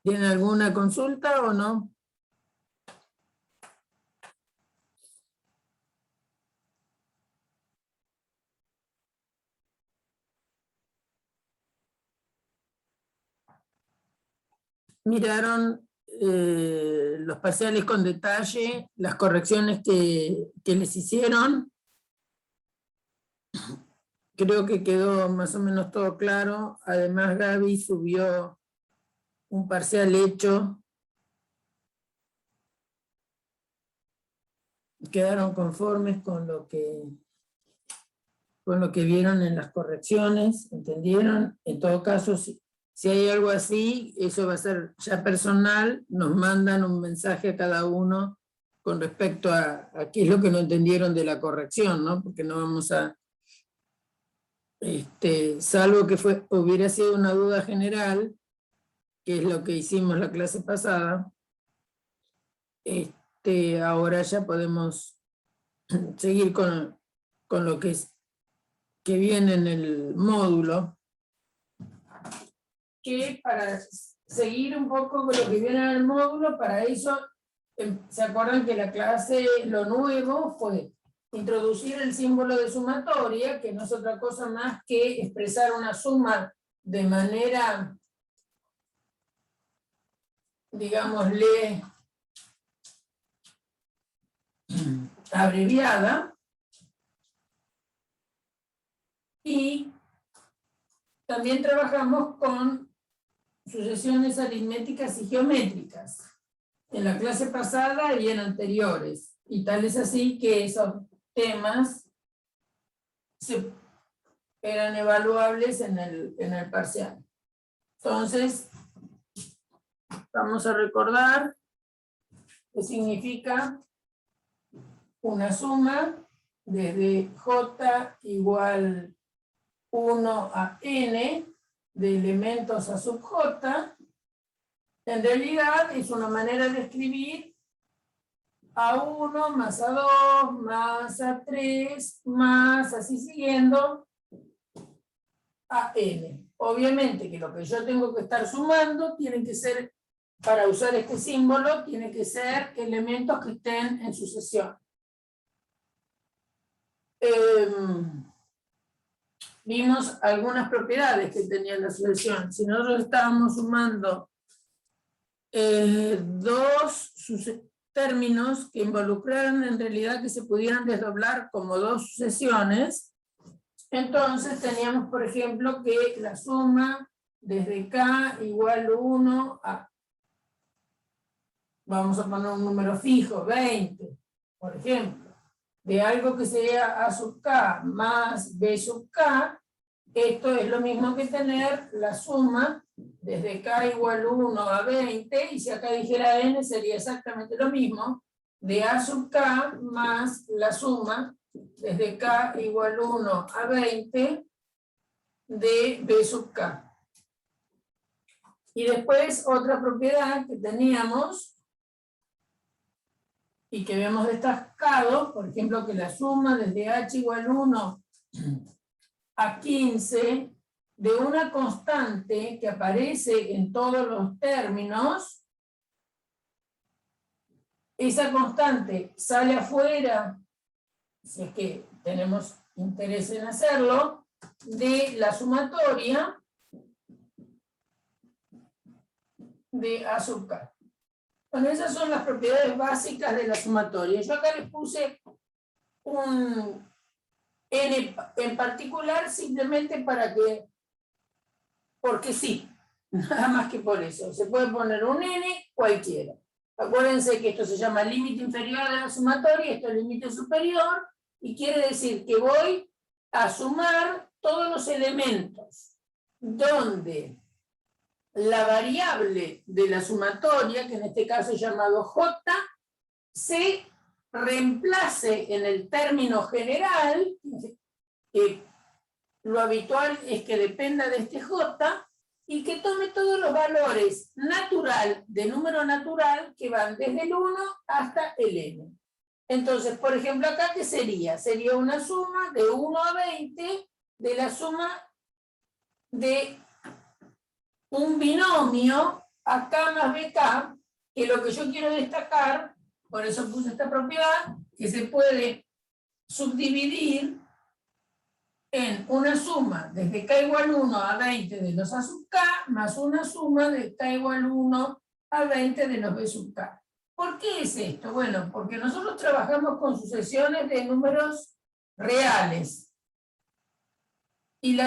¿Tienen alguna consulta o no? ¿Miraron los parciales con detalle, las correcciones que les hicieron? Creo que quedó más o menos todo claro. Además, Gaby subió un parcial hecho. ¿Quedaron conformes con lo que vieron en las correcciones? ¿Entendieron? En todo caso, si hay algo así, eso va a ser ya personal. Nos mandan un mensaje a cada uno con respecto a qué es lo que no entendieron de la corrección, ¿no? Porque no vamos a... salvo que hubiera sido una duda general, que es lo que hicimos la clase pasada, ahora ya podemos seguir con lo que viene en el módulo, que para seguir un poco con lo que viene en el módulo, para eso, ¿se acuerdan que la clase, lo nuevo fue introducir el símbolo de sumatoria, que no es otra cosa más que expresar una suma de manera, digámosle, abreviada, y también trabajamos con sucesiones aritméticas y geométricas en la clase pasada y en anteriores, y tal es así que esos temas eran evaluables en el parcial. Entonces, vamos a recordar qué significa una suma desde J igual 1 a n de elementos a sub J. En realidad es una manera de escribir A1 más A2 más A3 más así siguiendo a n. Obviamente que lo que yo tengo que estar sumando tiene que ser, para usar este símbolo, tiene que ser elementos que estén en sucesión. Vimos algunas propiedades que tenía la sucesión. Si nosotros estábamos sumando dos términos que involucraran en realidad que se pudieran desdoblar como dos sucesiones, entonces teníamos, por ejemplo, que la suma desde k igual 1 a, vamos a poner un número fijo, 20, por ejemplo, de algo que sea a sub k más b sub k, esto es lo mismo que tener la suma desde k igual 1 a 20, y si acá dijera n sería exactamente lo mismo, de a sub k más la suma desde k igual 1 a 20 de b sub k. Y después otra propiedad que teníamos y que habíamos destacado, por ejemplo, que la suma desde h igual 1 a 15 de una constante que aparece en todos los términos, esa constante sale afuera, si es que tenemos interés en hacerlo, de la sumatoria de A sub k. Bueno, esas son las propiedades básicas de la sumatoria. Yo acá les puse un n en particular simplemente para que, porque sí, nada más que por eso. Se puede poner un n cualquiera. Acuérdense que esto se llama límite inferior de la sumatoria, esto es límite superior, y quiere decir que voy a sumar todos los elementos donde la variable de la sumatoria, que en este caso es llamado j, se reemplace en el término general, que lo habitual es que dependa de este j, y que tome todos los valores natural, de número natural, que van desde el 1 hasta el n. Entonces, por ejemplo, acá, ¿qué sería? Sería una suma de 1 a 20 de la suma de un binomio AK más BK, que lo que yo quiero destacar, por eso puse esta propiedad, que se puede subdividir en una suma desde k igual 1 a 20 de los A sub k, más una suma de k igual 1 a 20 de los B sub k. ¿Por qué es esto? Bueno, porque nosotros trabajamos con sucesiones de números reales. Y,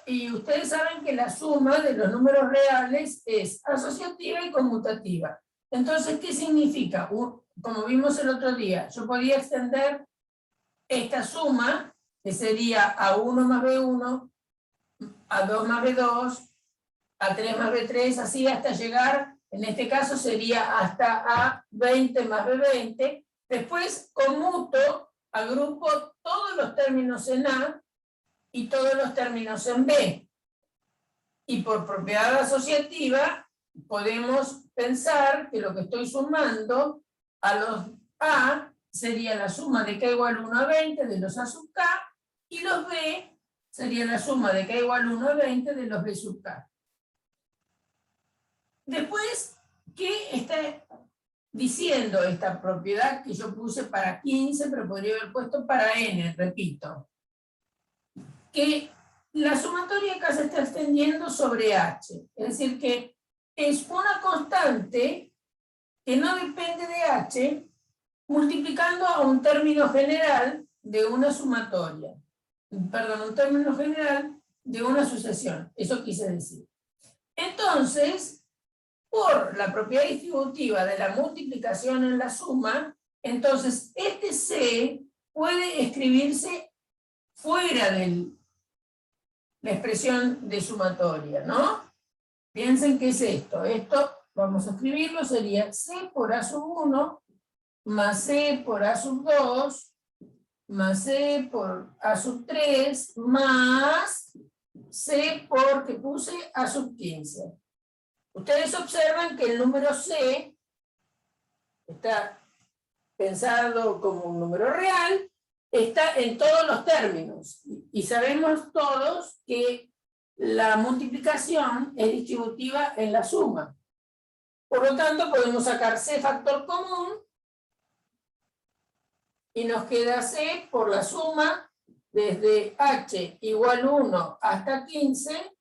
y ustedes saben que la suma de los números reales es asociativa y conmutativa. Entonces, ¿qué significa? Como vimos el otro día, yo podía extender esta suma, que sería A1 más B1, A2 más B2, A3 más B3, así hasta llegar, en este caso sería hasta A20 más B20. Después conmuto, agrupo todos los términos en A y todos los términos en B. Y por propiedad asociativa, podemos pensar que lo que estoy sumando a los A sería la suma de k igual 1 a 20 de los A sub k, y los B sería la suma de k igual 1 a 20 de los B sub k. Después, ¿qué está diciendo esta propiedad que yo puse para 15, pero podría haber puesto para n, repito? Que la sumatoria acá se está extendiendo sobre h, es decir, que es una constante que no depende de h, multiplicando a un término general de una sumatoria. Perdón, un término general de una sucesión. Eso quise decir. Entonces, por la propiedad distributiva de la multiplicación en la suma, entonces este C puede escribirse fuera de la expresión de sumatoria, ¿no? Piensen qué es esto. Esto, vamos a escribirlo, sería C por A sub 1 más C por A sub 2, más C por A sub 3, más C por, que puse, A sub 15. Ustedes observan que el número C está pensado como un número real, está en todos los términos. Y sabemos todos que la multiplicación es distributiva en la suma. Por lo tanto, podemos sacar C factor común, y nos queda C por la suma desde h igual 1 hasta 15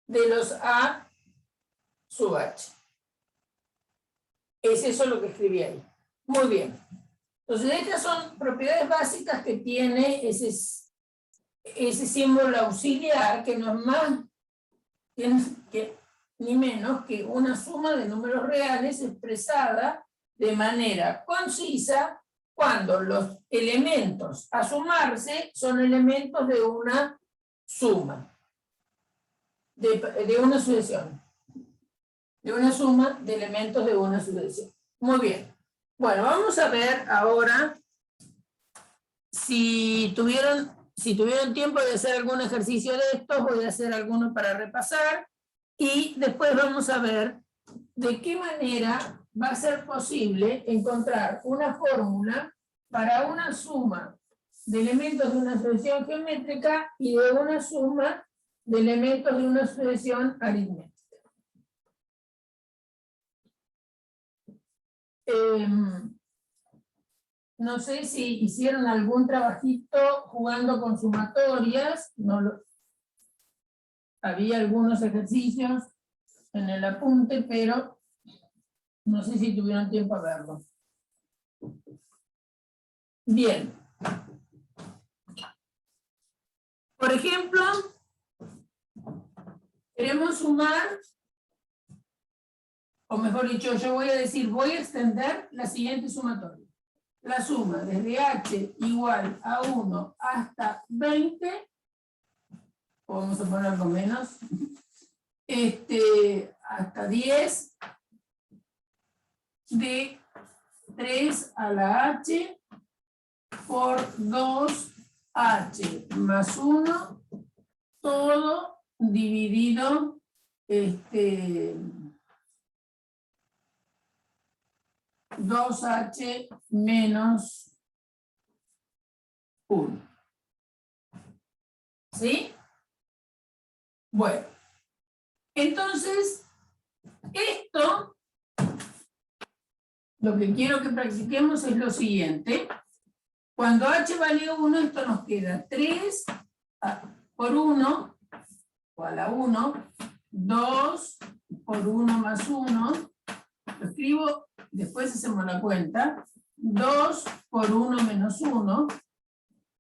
de los A sub h. Es eso lo que escribí ahí. Muy bien. Entonces, estas son propiedades básicas que tiene ese símbolo auxiliar, que no es más ni menos que una suma de números reales expresada de manera concisa cuando los elementos a sumarse son elementos de una suma, de una sucesión, de una suma de elementos de una sucesión. Muy bien. Bueno, vamos a ver ahora si tuvieron tiempo de hacer algún ejercicio de estos. Voy a hacer algunos para repasar y después vamos a ver de qué manera va a ser posible encontrar una fórmula para una suma de elementos de una sucesión geométrica y de una suma de elementos de una sucesión aritmética. No sé si hicieron algún trabajito jugando con sumatorias. Había algunos ejercicios en el apunte, pero no sé si tuvieron tiempo a verlo. Bien. Por ejemplo, queremos sumar, o mejor dicho, yo voy a decir, voy a extender la siguiente sumatoria. La suma desde h igual a 1 hasta 20, o vamos a poner algo menos, hasta 10, de 3 a la h por 2h más 1, todo dividido 2h menos 1. ¿Sí? Bueno, Entonces, esto, lo que quiero que practiquemos es lo siguiente. Cuando h vale 1, esto nos queda 3 por 1, igual a 1, 2 por 1 más 1, lo escribo, después hacemos la cuenta, 2 por 1 menos 1,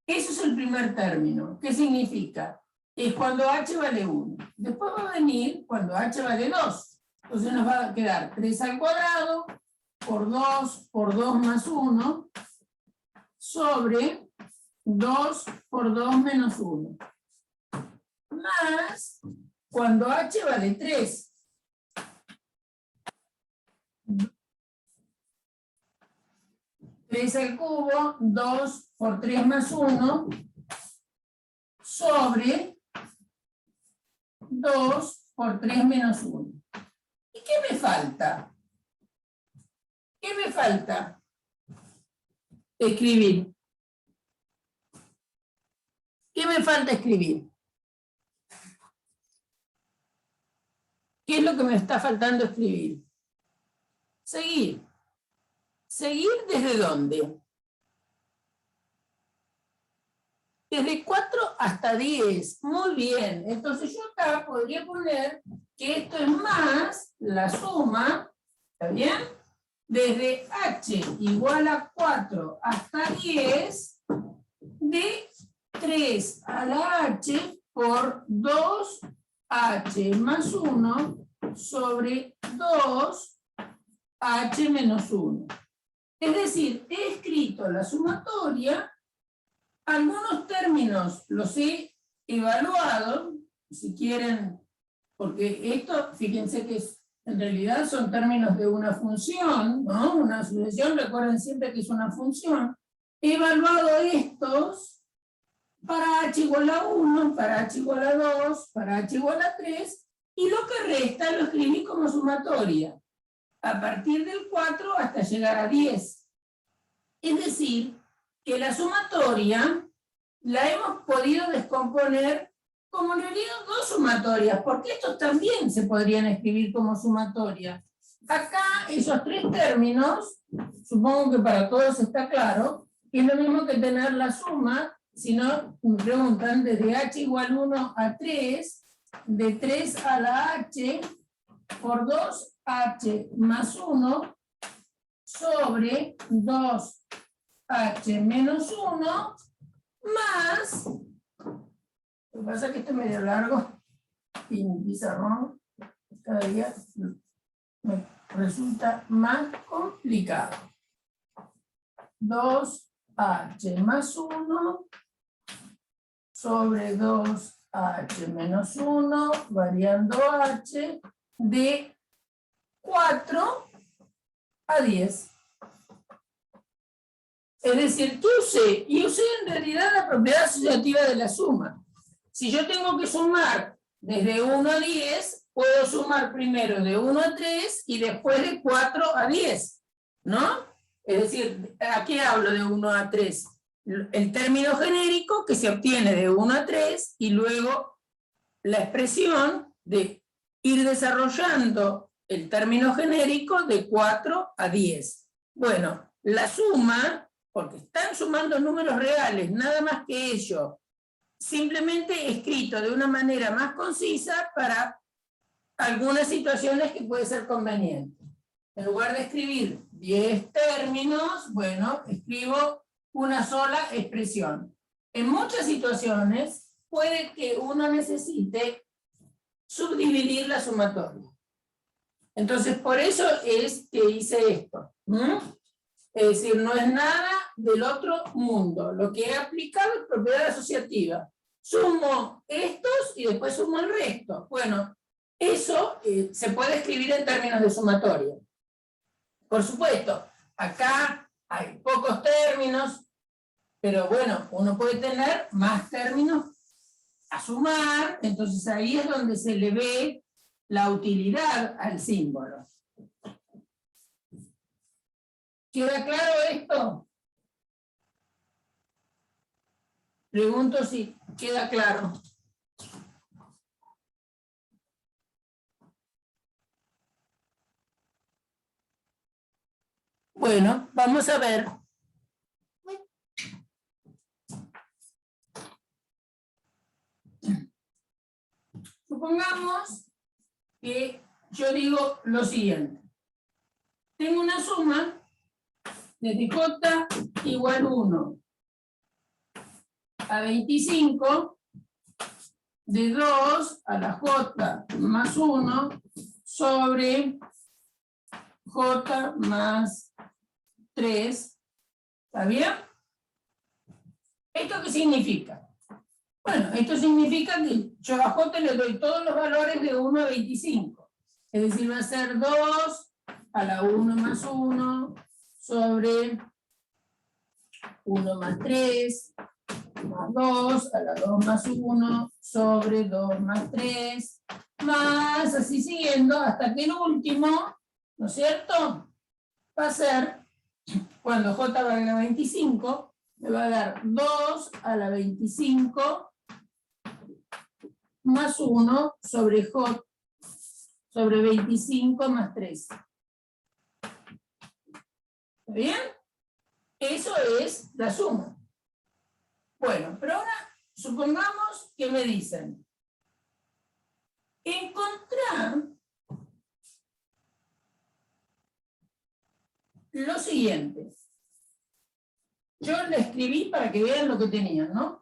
eso es el primer término. ¿Qué significa? Es cuando h vale 1. Después va a venir cuando h vale 2. Entonces nos va a quedar 3 al cuadrado por 2 más 1 sobre 2 por 2 menos 1. Más cuando h vale 3. 3 al cubo, 2 por 3 más 1, sobre 2 por 3 menos 1. ¿Y qué me falta? ¿Qué me falta? Escribir. ¿Qué me falta escribir? ¿Qué es lo que me está faltando escribir? Seguir. ¿Seguir desde dónde? Desde 4 hasta 10. Muy bien. Entonces yo acá podría poner que esto es más la suma, ¿está bien? Desde h igual a 4 hasta 10 de 3 a la h por 2h más 1 sobre 2h menos 1. Es decir, he escrito la sumatoria, algunos términos los he evaluado, si quieren, porque esto, fíjense que en realidad son términos de una función, ¿no? Una sucesión, recuerden siempre que es una función. He evaluado estos para h igual a 1, para h igual a 2, para h igual a 3, y lo que resta lo escribí como sumatoria, a partir del 4 hasta llegar a 10. Es decir, que la sumatoria la hemos podido descomponer como en realidad dos sumatorias, porque estos también se podrían escribir como sumatoria. Acá, esos tres términos, supongo que para todos está claro, que es lo mismo que tener la suma, si no, me preguntan, desde h igual 1 a 3, de 3 a la h, por 2h más 1, sobre 2h menos 1, más, lo que pasa es que esto es medio largo, y mi pizarrón cada día me resulta más complicado. 2h más 1 sobre 2h menos 1, variando h, de 4 a 10. Es decir, que usé en realidad la propiedad asociativa de la suma. Si yo tengo que sumar desde 1 a 10, puedo sumar primero de 1 a 3 y después de 4 a 10, ¿no? Es decir, ¿a qué hablo de 1 a 3? El término genérico que se obtiene de 1 a 3 y luego la expresión de ir desarrollando el término genérico de 4 a 10. Bueno, la suma, porque están sumando números reales, nada más que ello, simplemente escrito de una manera más concisa para algunas situaciones que puede ser conveniente. En lugar de escribir 10 términos, bueno, escribo una sola expresión. En muchas situaciones puede que uno necesite subdividir la sumatoria. Entonces, por eso es que hice esto. Es decir, no es nada del otro mundo. Lo que he aplicado es propiedad asociativa. Sumo estos y después sumo el resto. Bueno, eso se puede escribir en términos de sumatoria. Por supuesto, acá hay pocos términos, pero bueno, uno puede tener más términos a sumar, entonces ahí es donde se le ve la utilidad al símbolo. ¿Queda claro esto? Pregunto si queda claro. Bueno, vamos a ver. Supongamos que yo digo lo siguiente. Tengo una suma desde j igual 1 a 25 de 2 a la j más 1 sobre j más 3. ¿Está bien? ¿Esto qué significa? Bueno, esto significa que yo a j le doy todos los valores de 1 a 25. Es decir, va a ser 2 a la 1 más 1 sobre 1 más 3 más 2 a la 2 más 1 sobre 2 más 3 más así siguiendo hasta que el último, ¿no es cierto? Va a ser, cuando j valga 25, me va a dar 2 a la 25 más 1 sobre j sobre 25 más 3. ¿Está bien? Eso es la suma. Bueno, pero ahora supongamos que me dicen encontrar lo siguiente. Yo le escribí para que vean lo que tenían, ¿no?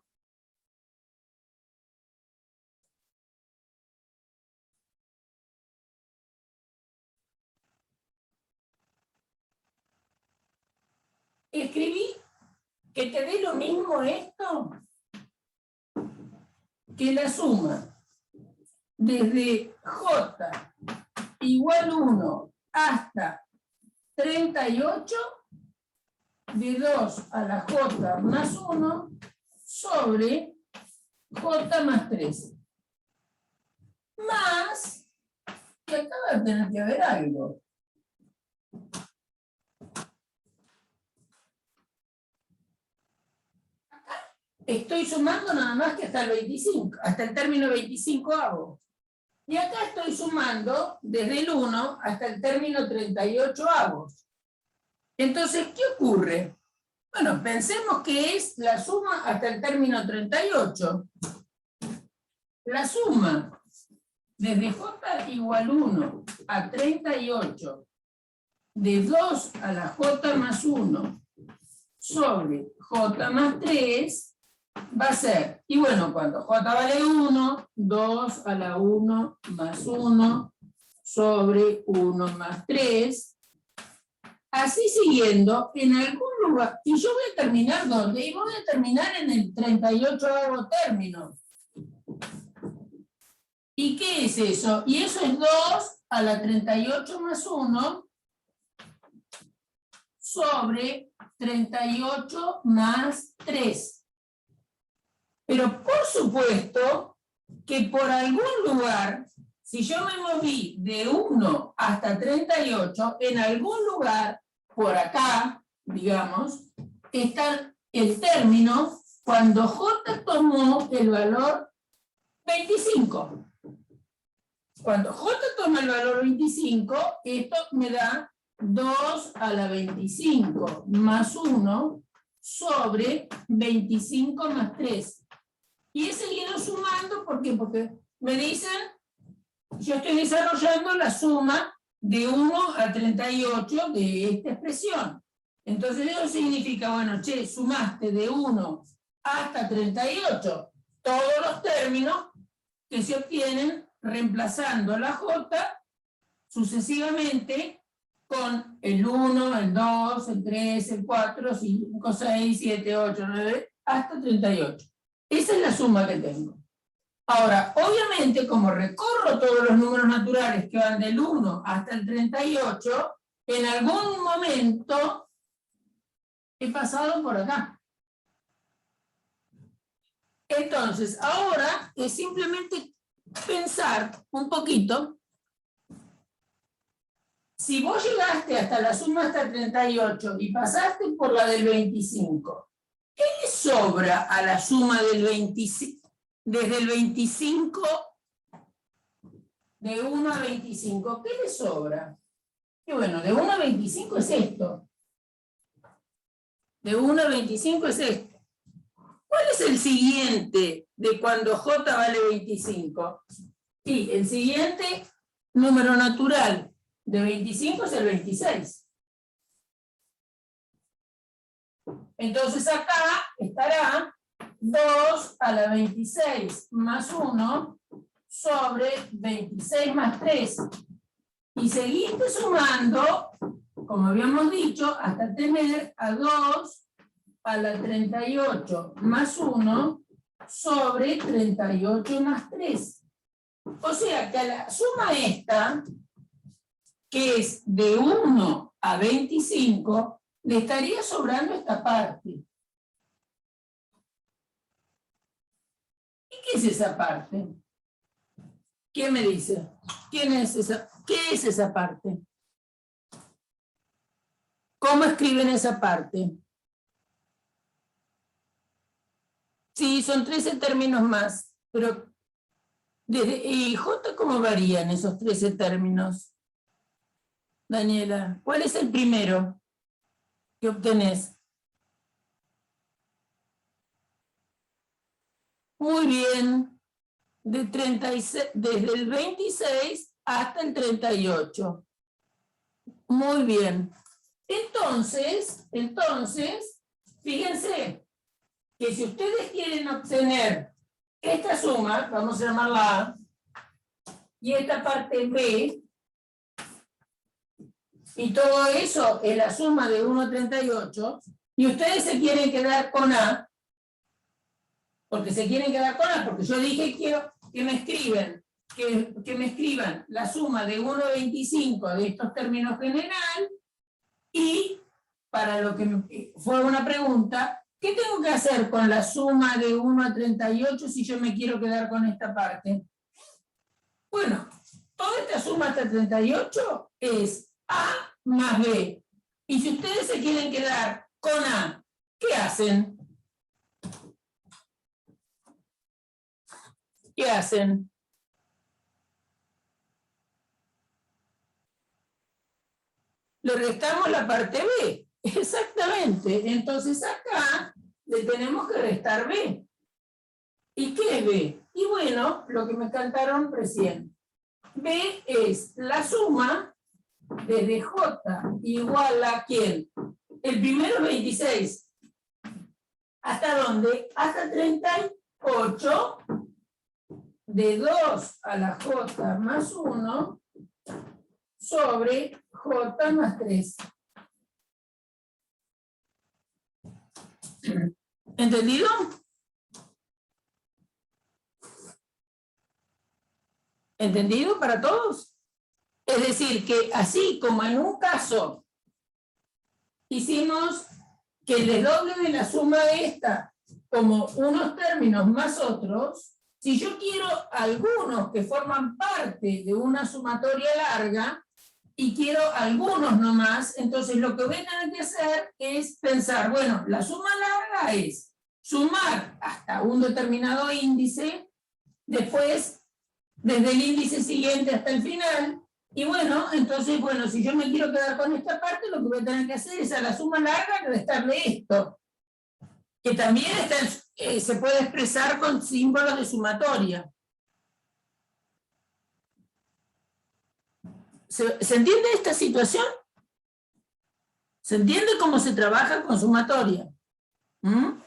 Escribí que te dé lo mismo esto que la suma desde j igual 1 hasta 38 de 2 a la j más 1 sobre j más 3. Más, que acá va a tener que haber algo. Estoy sumando nada más que hasta el 25, hasta el término 25 avos. Y acá estoy sumando desde el 1 hasta el término 38 avos. Entonces, ¿qué ocurre? Bueno, pensemos que es la suma hasta el término 38. La suma desde j igual 1 a 38 de 2 a la j más 1 sobre j más 3 va a ser, y bueno, cuando j vale 1, 2 a la 1 más 1 sobre 1 más 3, así siguiendo, en algún lugar, y yo voy a terminar ¿dónde? Y voy a terminar en el 38º término. ¿Y qué es eso? Y eso es 2 a la 38 más 1 sobre 38 más 3. Pero por supuesto que por algún lugar, si yo me moví de 1 hasta 38, en algún lugar, por acá, digamos, está el término cuando j tomó el valor 25. Cuando j toma el valor 25, esto me da 2 a la 25 más 1 sobre 25 más 3. Y he seguido sumando, ¿por qué? Porque me dicen, yo estoy desarrollando la suma de 1 a 38 de esta expresión. Entonces eso significa, bueno, che, sumaste de 1 hasta 38 todos los términos que se obtienen reemplazando la j sucesivamente con el 1, el 2, el 3, el 4, 5, 6, 7, 8, 9, hasta 38. Esa es la suma que tengo. Ahora, obviamente, como recorro todos los números naturales que van del 1 hasta el 38, en algún momento he pasado por acá. Entonces, ahora es simplemente pensar un poquito. Si vos llegaste hasta la suma hasta el 38 y pasaste por la del 25, ¿qué le sobra a la suma del 25, desde el 25, de 1 a 25? ¿Qué le sobra? Y bueno, de 1 a 25 es esto. De 1 a 25 es este. ¿Cuál es el siguiente de cuando J vale 25? Sí, el siguiente número natural de 25 es el 26. Entonces acá estará 2 a la 26 más 1 sobre 26 más 3. Y seguiste sumando, como habíamos dicho, hasta tener a 2 a la 38 más 1 sobre 38 más 3. O sea que a la suma esta, que es de 1 a 25, le estaría sobrando esta parte. ¿Y qué es esa parte? ¿Quién me dice? ¿Quién es esa? ¿Qué es esa parte? ¿Cómo escriben esa parte? Sí, son 13 términos más, pero desde ¿y J cómo varían esos 13 términos? Daniela, ¿cuál es el primero que obtenés? Muy bien, de 36, desde el 26 hasta el 38. Muy bien. Entonces, fíjense que si ustedes quieren obtener esta suma, vamos a llamarla A, y esta parte B, y todo eso es la suma de 1 a 38, y ustedes se quieren quedar con A, porque se quieren quedar con A, porque yo dije quiero que me escriban, que me escriban la suma de 1 a 25 de estos términos general, y para lo que fue una pregunta, ¿qué tengo que hacer con la suma de 1 a 38 si yo me quiero quedar con esta parte? Bueno, toda esta suma hasta 38 es A más B. Y si ustedes se quieren quedar con A, ¿qué hacen? ¿Qué hacen? Le restamos la parte B. Exactamente. Entonces acá le tenemos que restar B. ¿Y qué es B? Y bueno, lo que me cantaron recién. B es la suma desde J igual a ¿quién? El primero es 26. ¿Hasta dónde? Hasta 38 de 2 a la J más 1 sobre J más 3. ¿Entendido? ¿Entendido para todos? Es decir, que así como en un caso hicimos que el doble de la suma de esta, como unos términos más otros, si yo quiero algunos que forman parte de una sumatoria larga y quiero algunos nomás, entonces lo que voy a tener que hacer es pensar, bueno, la suma larga es sumar hasta un determinado índice, después desde el índice siguiente hasta el final, y bueno, entonces, bueno, si yo me quiero quedar con esta parte, lo que voy a tener que hacer es a la suma larga restarle esto, que también se puede expresar con símbolos de sumatoria. ¿Se entiende esta situación? ¿Se entiende cómo se trabaja con sumatoria? ¿Mm?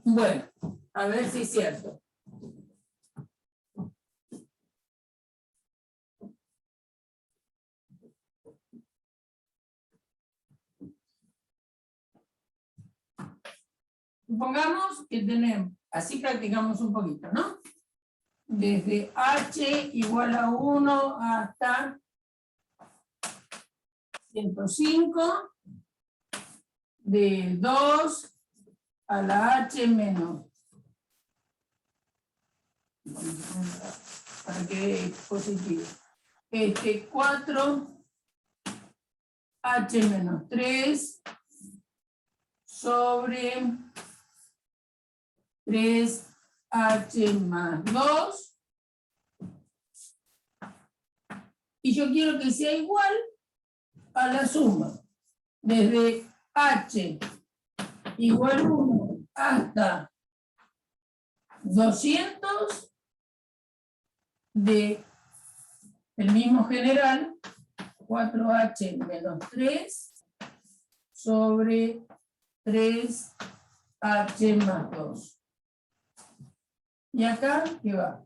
Bueno, a ver si es cierto. Supongamos que tenemos, así practicamos un poquito, ¿no? Desde h igual a 1 hasta 105, de 2 a la h menos, para que es positivo, 4 h menos 3 sobre 3h más 2, y yo quiero que sea igual a la suma desde h igual 1 hasta 200 de el mismo general, 4h menos 3 sobre 3h más 2. ¿Y acá qué va?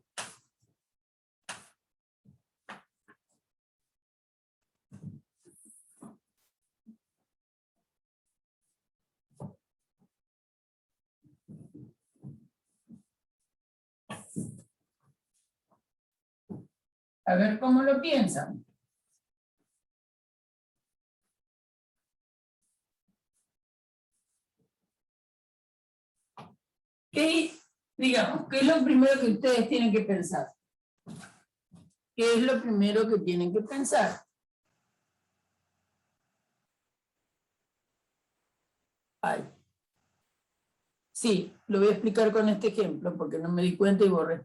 A ver cómo lo piensan. Digamos, ¿qué es lo primero que ustedes tienen que pensar? ¿Qué es lo primero que tienen que pensar? Ay. Sí, lo voy a explicar con este ejemplo, porque no me di cuenta y borré.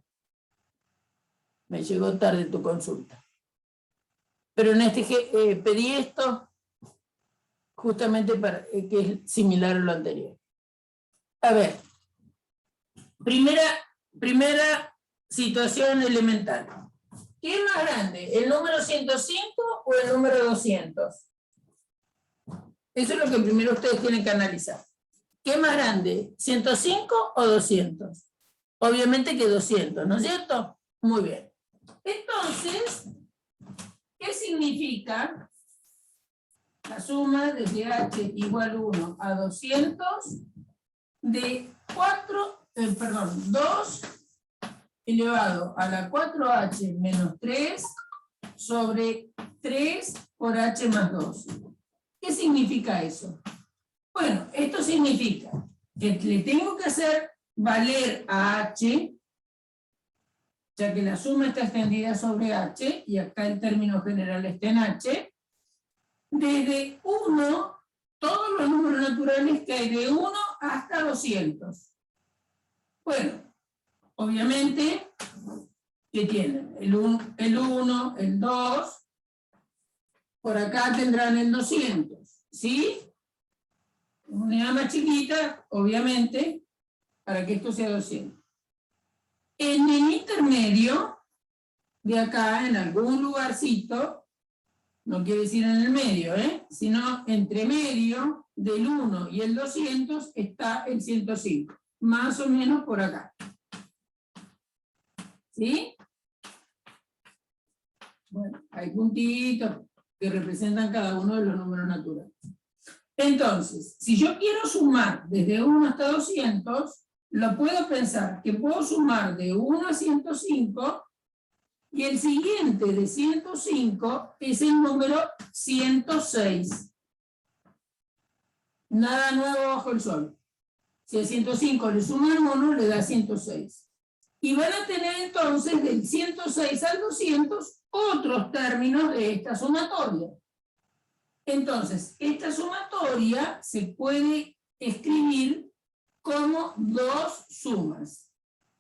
Me llegó tarde tu consulta. Pero en este pedí esto justamente para que es similar a lo anterior. A ver, primera situación elemental. ¿Qué es más grande, el número 105 o el número 200? Eso es lo que primero ustedes tienen que analizar. ¿Qué es más grande, 105 o 200? Obviamente que 200, ¿no es cierto? Muy bien. Entonces, ¿qué significa la suma desde h igual 1 a 200 de 2 elevado a la 4h menos 3 sobre 3 por h más 2? ¿Qué significa eso? Bueno, esto significa que le tengo que hacer valer a h, ya que la suma está extendida sobre h, y acá el término general está en h, desde 1, todos los números naturales que hay de 1 hasta 200. Bueno, obviamente, ¿qué tienen? El 1, el 2, por acá tendrán el 200, ¿sí? Una unidad más chiquita, obviamente, para que esto sea 200. En el intermedio, de acá, en algún lugarcito, no quiere decir en el medio, sino entre medio del 1 y el 200 está el 105, más o menos por acá. ¿Sí? Bueno, hay puntitos que representan cada uno de los números naturales. Entonces, si yo quiero sumar desde 1 hasta 200, lo puedo pensar que puedo sumar de 1 a 105 y el siguiente de 105 es el número 106. Nada nuevo bajo el sol. Si a 105 le suman 1, le da 106. Y van a tener entonces del 106 al 200 otros términos de esta sumatoria. Entonces, esta sumatoria se puede escribir como dos sumas.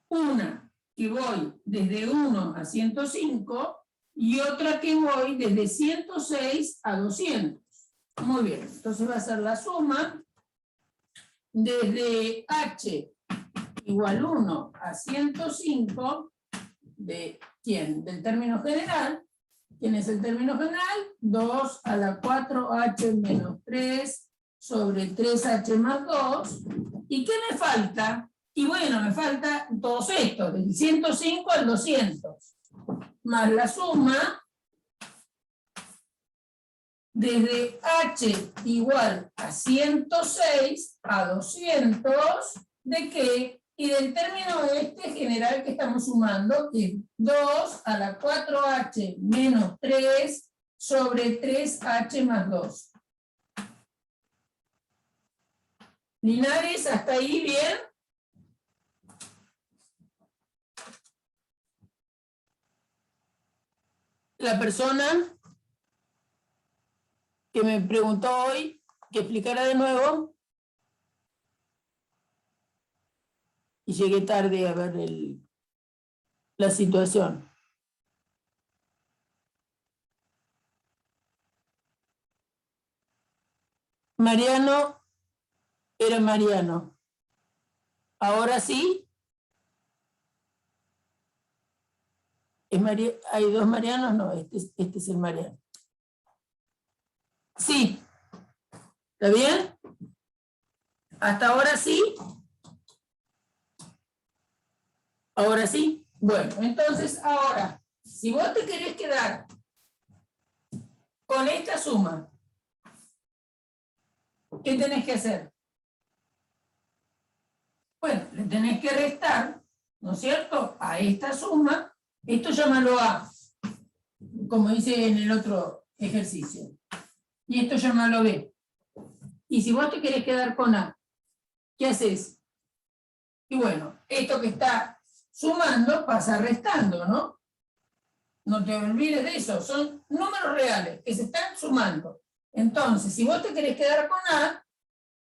Una que voy desde 1 a 105 y otra que voy desde 106 a 200. Muy bien, entonces va a ser la suma desde h igual 1 a 105 de ¿quién? Del término general. ¿Quién es el término general? 2 a la 4h menos 3 sobre 3h más 2. ¿Y qué me falta? Y bueno, me falta todos estos, del 105 al 200, más la suma desde h igual a 106 a 200, ¿de qué? Y del término este general que estamos sumando, que es 2 a la 4h menos 3 sobre 3h más 2. Linares, ¿hasta ahí bien? La persona que me preguntó hoy, que explicara de nuevo, y llegué tarde a ver la situación. Mariano, Era Mariano. ¿Ahora sí? ¿Hay dos Marianos? No, este es el Mariano. Sí. ¿Está bien? ¿Hasta ahora sí? ¿Ahora sí? Bueno, entonces ahora, si vos te querés quedar con esta suma, ¿qué tenés que hacer? Bueno, le tenés que restar, ¿no es cierto?, a esta suma. Esto llámalo A, como dice en el otro ejercicio. Y esto llámalo B. Y si vos te querés quedar con A, ¿qué haces? Y bueno, esto que está sumando pasa restando, ¿no? No te olvides de eso, son números reales que se están sumando. Entonces, si vos te querés quedar con A,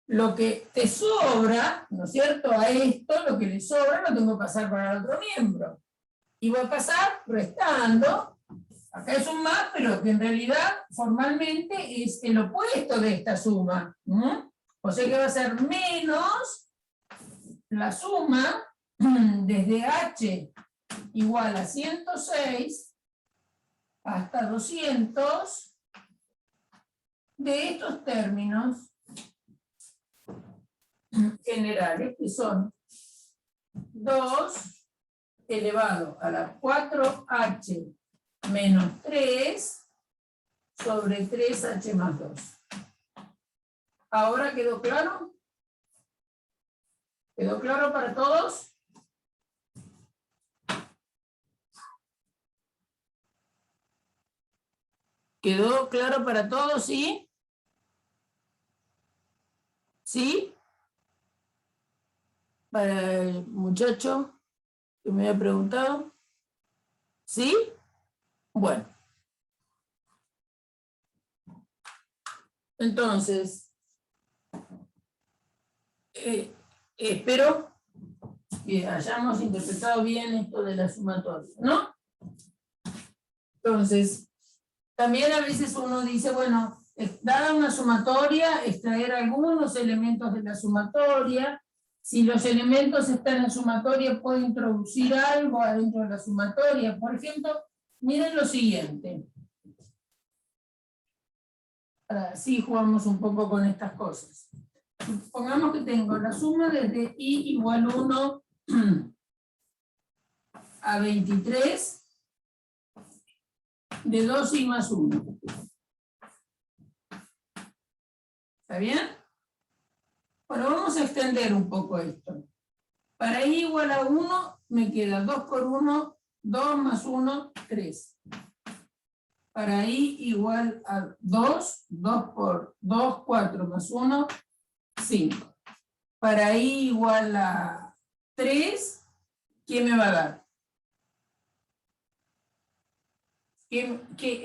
lo que te sobra, ¿no es cierto?, a esto, lo que le sobra lo tengo que pasar para el otro miembro. Y voy a pasar restando. Acá es un más, pero que en realidad formalmente es el opuesto de esta suma. O sea que va a ser menos la suma desde H igual a 106 hasta 200 de estos términos generales, que son 2 elevado a la 4h menos 3 sobre 3h más 2. ¿Ahora quedó claro? ¿Quedó claro para todos? ¿Quedó claro para todos? ¿Sí? ¿Sí? Para el muchacho que me había preguntado. ¿Sí? Bueno. Entonces, espero que hayamos interpretado bien esto de la sumatoria, ¿no? Entonces, también a veces uno dice, bueno, dada una sumatoria, extraer algunos elementos de la sumatoria. Si los elementos están en sumatoria, puedo introducir algo adentro de la sumatoria. Por ejemplo, miren lo siguiente. Así jugamos un poco con estas cosas. Pongamos que tengo la suma desde i igual 1 a 23 de 2i más 1. ¿Está bien? Bueno, vamos a extender un poco esto. Para i igual a 1 me queda 2 por 1, 2 más 1, 3. Para i igual a 2, 2 por 2, 4 más 1, 5. Para i igual a 3, ¿qué me va a dar? Que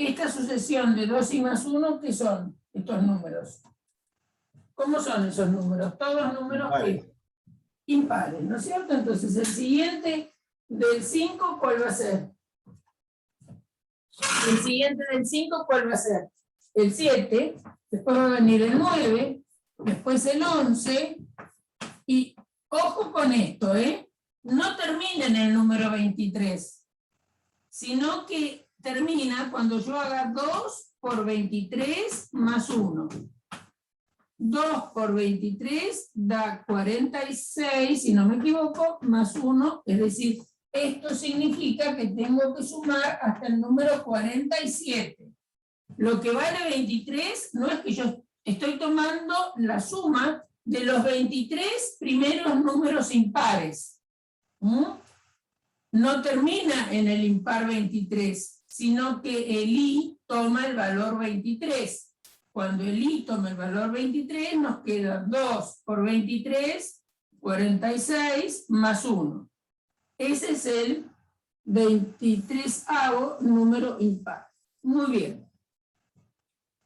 esta sucesión de 2i más 1, ¿qué son estos números? ¿Cómo son esos números? Todos números impares, ¿no es cierto? Entonces el siguiente del 5, ¿cuál va a ser? El siguiente del 5, ¿cuál va a ser? El 7, después va a venir el 9, después el 11, y ojo con esto, no termina en el número 23, sino que termina cuando yo haga 2 por 23 más 1. 2 por 23 da 46, si no me equivoco, más 1, es decir, esto significa que tengo que sumar hasta el número 47. Lo que vale 23 no es que yo estoy tomando la suma de los 23 primeros números impares. No termina en el impar 23, sino que el i toma el valor 23. Cuando el i toma el valor 23, nos queda 2 por 23, 46, más 1. Ese es el 23avo número impar. Muy bien.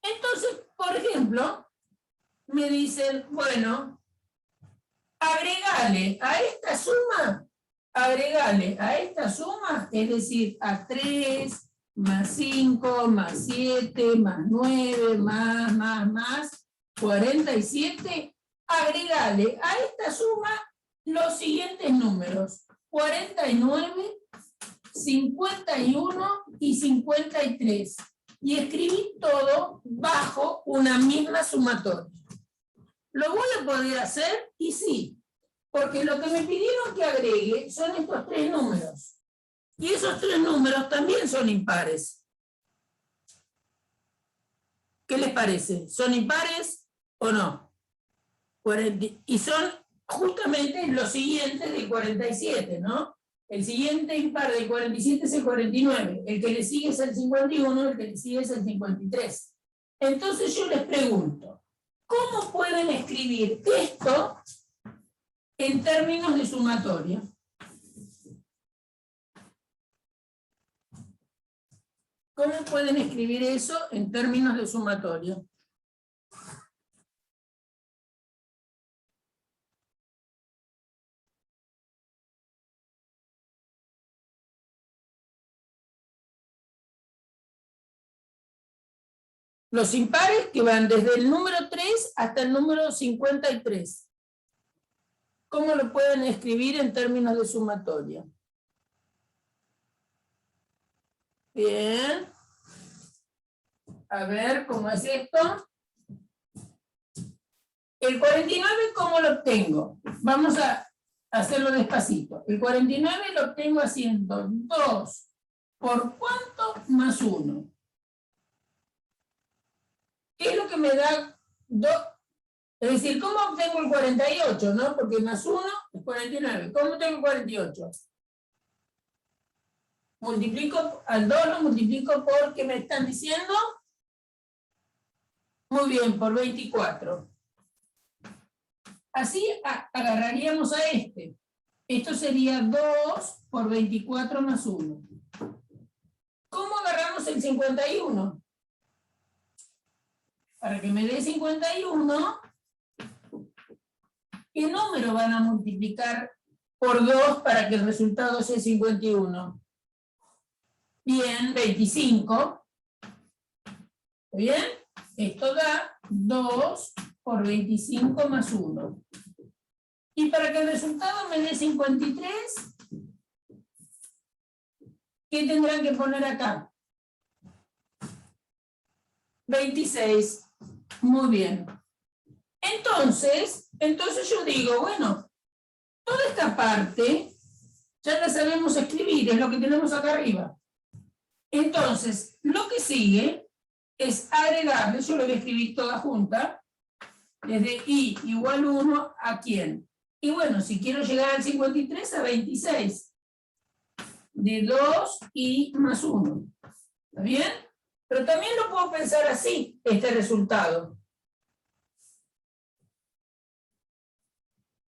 Entonces, por ejemplo, me dicen, bueno, agregale a esta suma, es decir, a 3, más 5, más 7, más 9, más, 47, agregale a esta suma los siguientes números: 49, 51 y 53. Y escribí todo bajo una misma sumatoria. ¿Lo voy a poder hacer? Y sí, porque lo que me pidieron que agregue son estos tres números. Y esos tres números también son impares. ¿Qué les parece? ¿Son impares o no? Y son justamente los siguientes del 47, ¿no? El siguiente impar del 47 es el 49, el que le sigue es el 51, el que le sigue es el 53. Entonces yo les pregunto, ¿cómo pueden escribir esto en términos de sumatoria? ¿Cómo pueden escribir eso en términos de sumatoria? Los impares que van desde el número 3 hasta el número 53. ¿Cómo lo pueden escribir en términos de sumatoria? Bien. A ver, ¿cómo es esto? El 49, ¿cómo lo obtengo? Vamos a hacerlo despacito. El 49 lo obtengo haciendo 2 por cuánto más 1. ¿Qué es lo que me da 2? Es decir, ¿cómo obtengo el 48? ¿No? Porque más 1 es 49. ¿Cómo obtengo el 48? Multiplico al 2, lo multiplico por, ¿qué me están diciendo? Muy bien, por 24. Así agarraríamos a este. Esto sería 2 por 24 más 1. ¿Cómo agarramos el 51? Para que me dé 51, ¿qué número van a multiplicar por 2 para que el resultado sea 51? Bien, 25. ¿Bien? Esto da 2 por 25 más 1. Y para que el resultado me dé 53, ¿qué tendrán que poner acá? 26. Muy bien. Entonces yo digo, bueno, toda esta parte ya la sabemos escribir, es lo que tenemos acá arriba. Entonces, lo que sigue es agregarle, yo lo voy a escribir toda junta, desde i igual 1 a quién. Y bueno, si quiero llegar al 53, a 26. De 2i más 1. ¿Está bien? Pero también lo puedo pensar así, este resultado.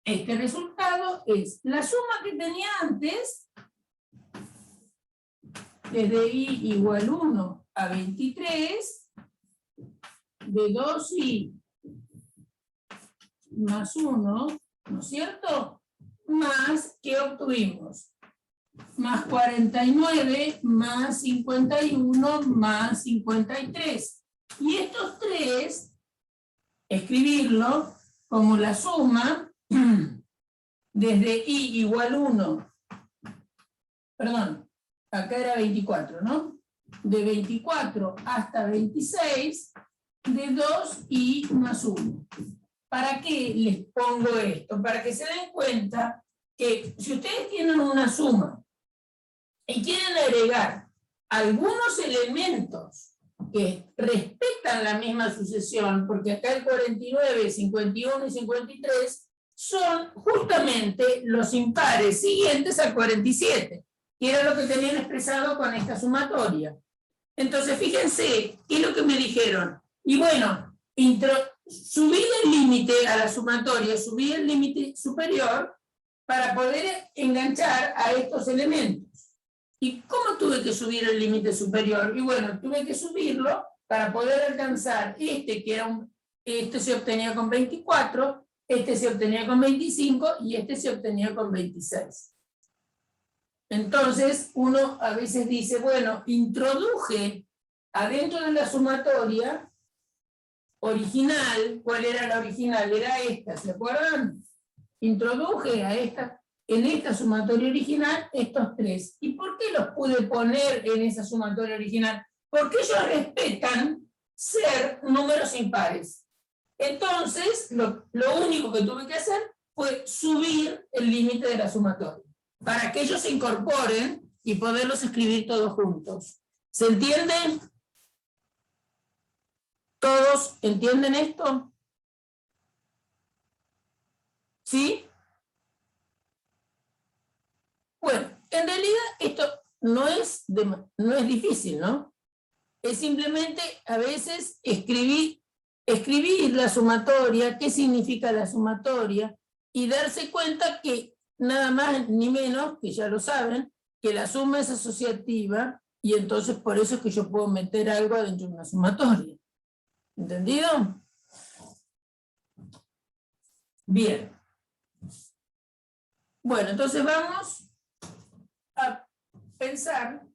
Este resultado es la suma que tenía antes, desde i igual 1 a 23, de 2i más 1, ¿no es cierto? Más, ¿qué obtuvimos? Más 49, más 51, más 53. Y estos tres, escribirlo como la suma, desde i igual 1, perdón, acá era 24, ¿no? De 24 hasta 26, de 2i más 1. ¿Para qué les pongo esto? Para que se den cuenta que si ustedes tienen una suma y quieren agregar algunos elementos que respetan la misma sucesión, porque acá el 49, 51 y 53 son justamente los impares siguientes al 47, que era lo que tenían expresado con esta sumatoria. Entonces, fíjense, ¿qué es lo que me dijeron? Y bueno, subí el límite a la sumatoria, subí el límite superior para poder enganchar a estos elementos. ¿Y cómo tuve que subir el límite superior? Y bueno, tuve que subirlo para poder alcanzar este, que era este se obtenía con 24, este se obtenía con 25 y este se obtenía con 26. Entonces, uno a veces dice, bueno, introduje adentro de la sumatoria original, ¿cuál era la original? Era esta, ¿se acuerdan? Introduje a esta, en esta sumatoria original estos tres. ¿Y por qué los pude poner en esa sumatoria original? Porque ellos respetan ser números impares. Entonces, lo único que tuve que hacer fue subir el límite de la sumatoria, para que ellos se incorporen y poderlos escribir todos juntos. ¿Se entiende? ¿Todos entienden esto? ¿Sí? Bueno, en realidad esto no es difícil, ¿no? Es simplemente a veces escribir la sumatoria, qué significa la sumatoria, y darse cuenta que nada más ni menos, que ya lo saben, que la suma es asociativa, y entonces por eso es que yo puedo meter algo adentro de una sumatoria. ¿Entendido? Bien. Bueno, entonces vamos a pensar,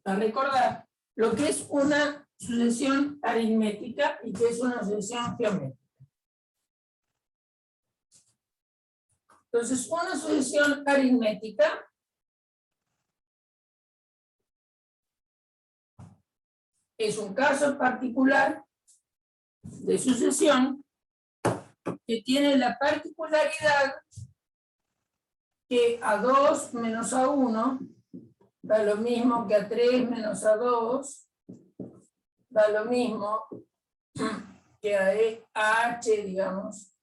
a recordar lo que es una sucesión aritmética y que es una sucesión geométrica. Entonces, una sucesión aritmética es un caso particular de sucesión que tiene la particularidad que a 2 menos a 1 da lo mismo que a 3 menos a 2, da lo mismo que a h, digamos,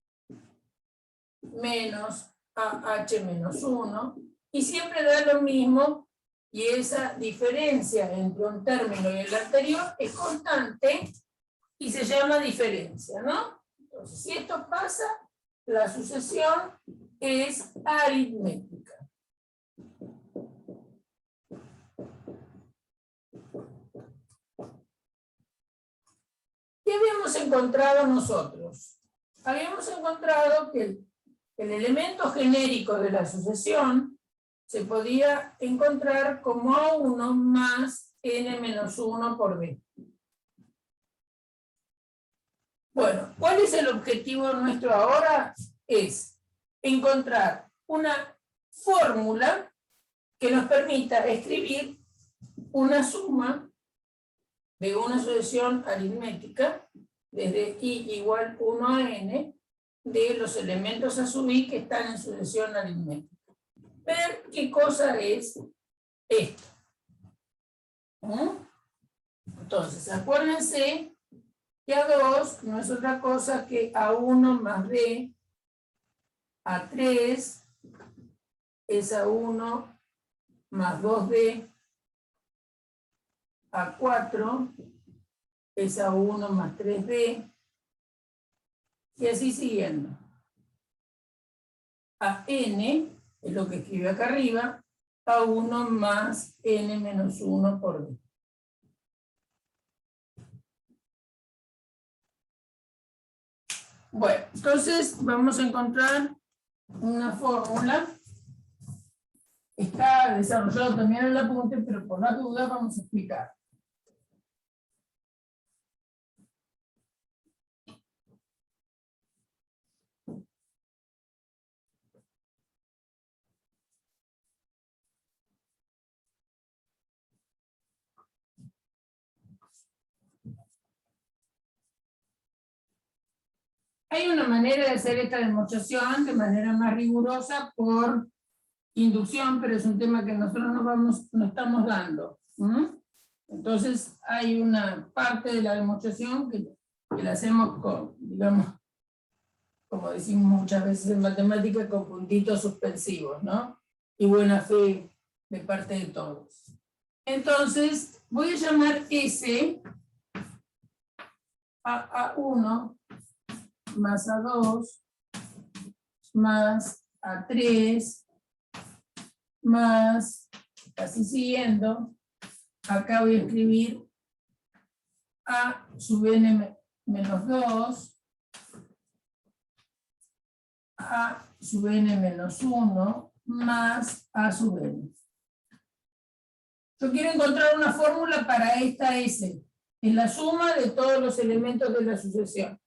menos a h menos 1, y siempre da lo mismo, y esa diferencia entre un término y el anterior es constante y se llama diferencia, ¿no? Entonces, si esto pasa, la sucesión es aritmética. ¿Qué habíamos encontrado nosotros? Habíamos encontrado que el elemento genérico de la sucesión se podía encontrar como A1 más n menos 1 por b. Bueno, ¿cuál es el objetivo nuestro ahora? Es encontrar una fórmula que nos permita escribir una suma de una sucesión aritmética desde i igual 1 a n de los elementos a sub i que están en sucesión aritmética. Ver qué cosa es esto. Entonces, acuérdense que A2 no es otra cosa que A1 más B, A3 es A1 más 2B, A4 es A1 más 3B, y así siguiendo. A n es lo que escribe acá arriba, A1 más n menos 1 por b. Bueno, entonces vamos a encontrar una fórmula. Está desarrollado también en el apunte, pero por las dudas vamos a explicar. Hay una manera de hacer esta demostración de manera más rigurosa por inducción, pero es un tema que nosotros no estamos dando. Entonces hay una parte de la demostración que la hacemos con, digamos, como decimos muchas veces en matemáticas, con puntitos suspensivos, ¿no? Y buena fe de parte de todos. Entonces voy a llamar S a A1 más A2 más A3 más, así siguiendo, acá voy a escribir A sub n menos 2, A sub n menos 1, más A sub n. Yo quiero encontrar una fórmula para esta S. Es la suma de todos los elementos de la sucesión.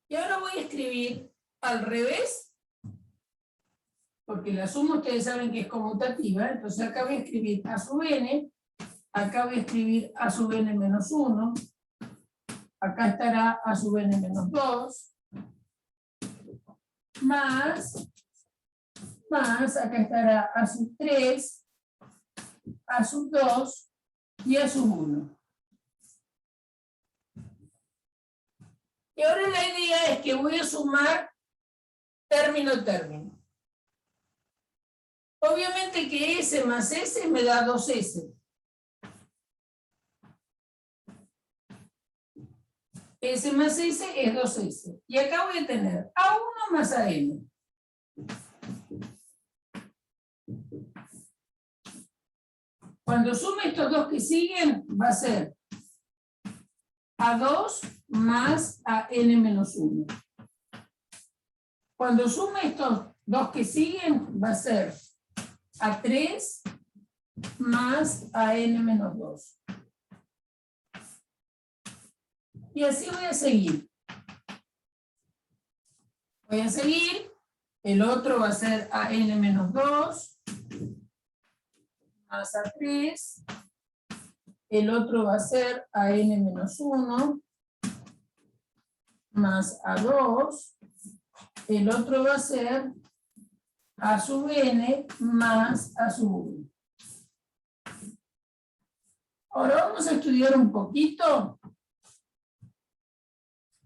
Y ahora voy a escribir al revés, porque la suma ustedes saben que es conmutativa, entonces acá voy a escribir a sub n, acá voy a escribir a sub n menos 1, acá estará a sub n menos 2, más, acá estará a sub 3, a sub 2 y a sub 1. Y ahora la idea es que voy a sumar término a término. Obviamente que S más S me da 2S. S más S es 2S. Y acá voy a tener A1 más AN. Cuando sume estos dos que siguen, va a ser A2 más AN menos 1. Cuando sume estos dos que siguen, va a ser A3 más AN menos 2. Y así voy a seguir. Voy a seguir. El otro va a ser AN menos 2 más A3. El otro va a ser AN menos 1 más A2. El otro va a ser A sub n más A sub 1. Ahora vamos a estudiar un poquito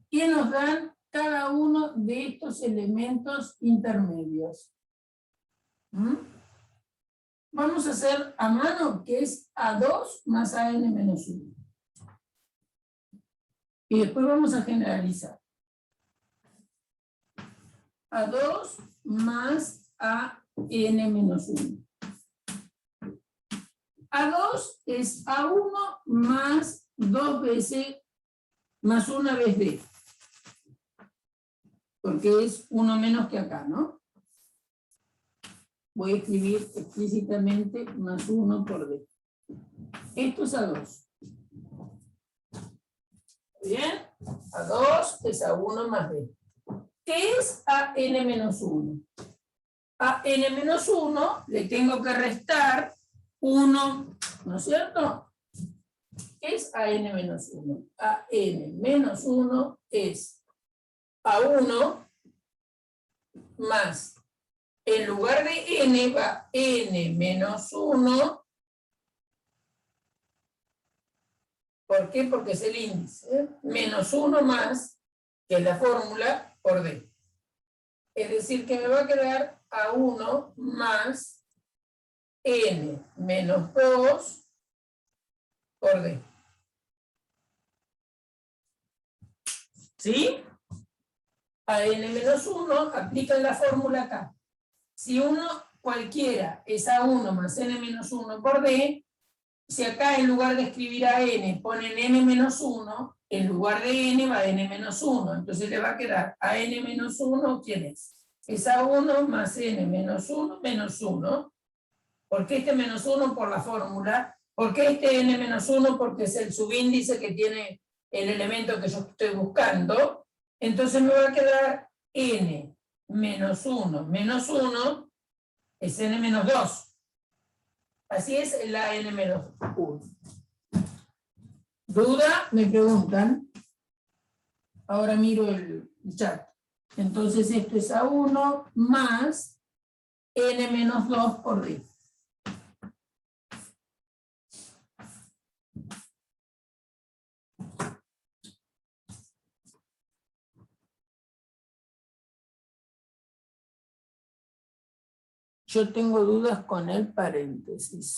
qué nos dan cada uno de estos elementos intermedios. Vamos a hacer a mano, que es A2 más AN menos 1. Y después vamos a generalizar. A2 más AN menos 1. A2 es A1 más 2 veces, más una vez D. Porque es uno menos que acá, ¿no? Voy a escribir explícitamente más 1 por D. Esto es A2. ¿Bien? A2 es A1 más D. ¿Qué es AN menos 1? A n-1 le tengo que restar 1, ¿no es cierto? ¿Qué es AN-1? AN-1 es A1 más, en lugar de n va n-1. ¿Por qué? Porque es el índice. Menos 1 más, que es la fórmula, por D. Es decir, que me va a quedar A1 más n menos 2 por D. ¿Sí? A n menos 1 aplican la fórmula acá. Si uno cualquiera es A1 más n menos 1 por D, si acá en lugar de escribir a n ponen n menos 1, en lugar de n va n menos 1. Entonces le va a quedar a n menos 1, ¿quién es? Es A1 más n menos 1 menos 1. ¿Por qué este menos 1? Por la fórmula. ¿Por qué este n menos 1? Porque es el subíndice que tiene el elemento que yo estoy buscando. Entonces me va a quedar n menos 1 es n menos 2. Así es la n menos 1. ¿Duda? Me preguntan. Ahora miro el chat. Entonces esto es A1 más n menos 2 por D. Yo tengo dudas con el paréntesis.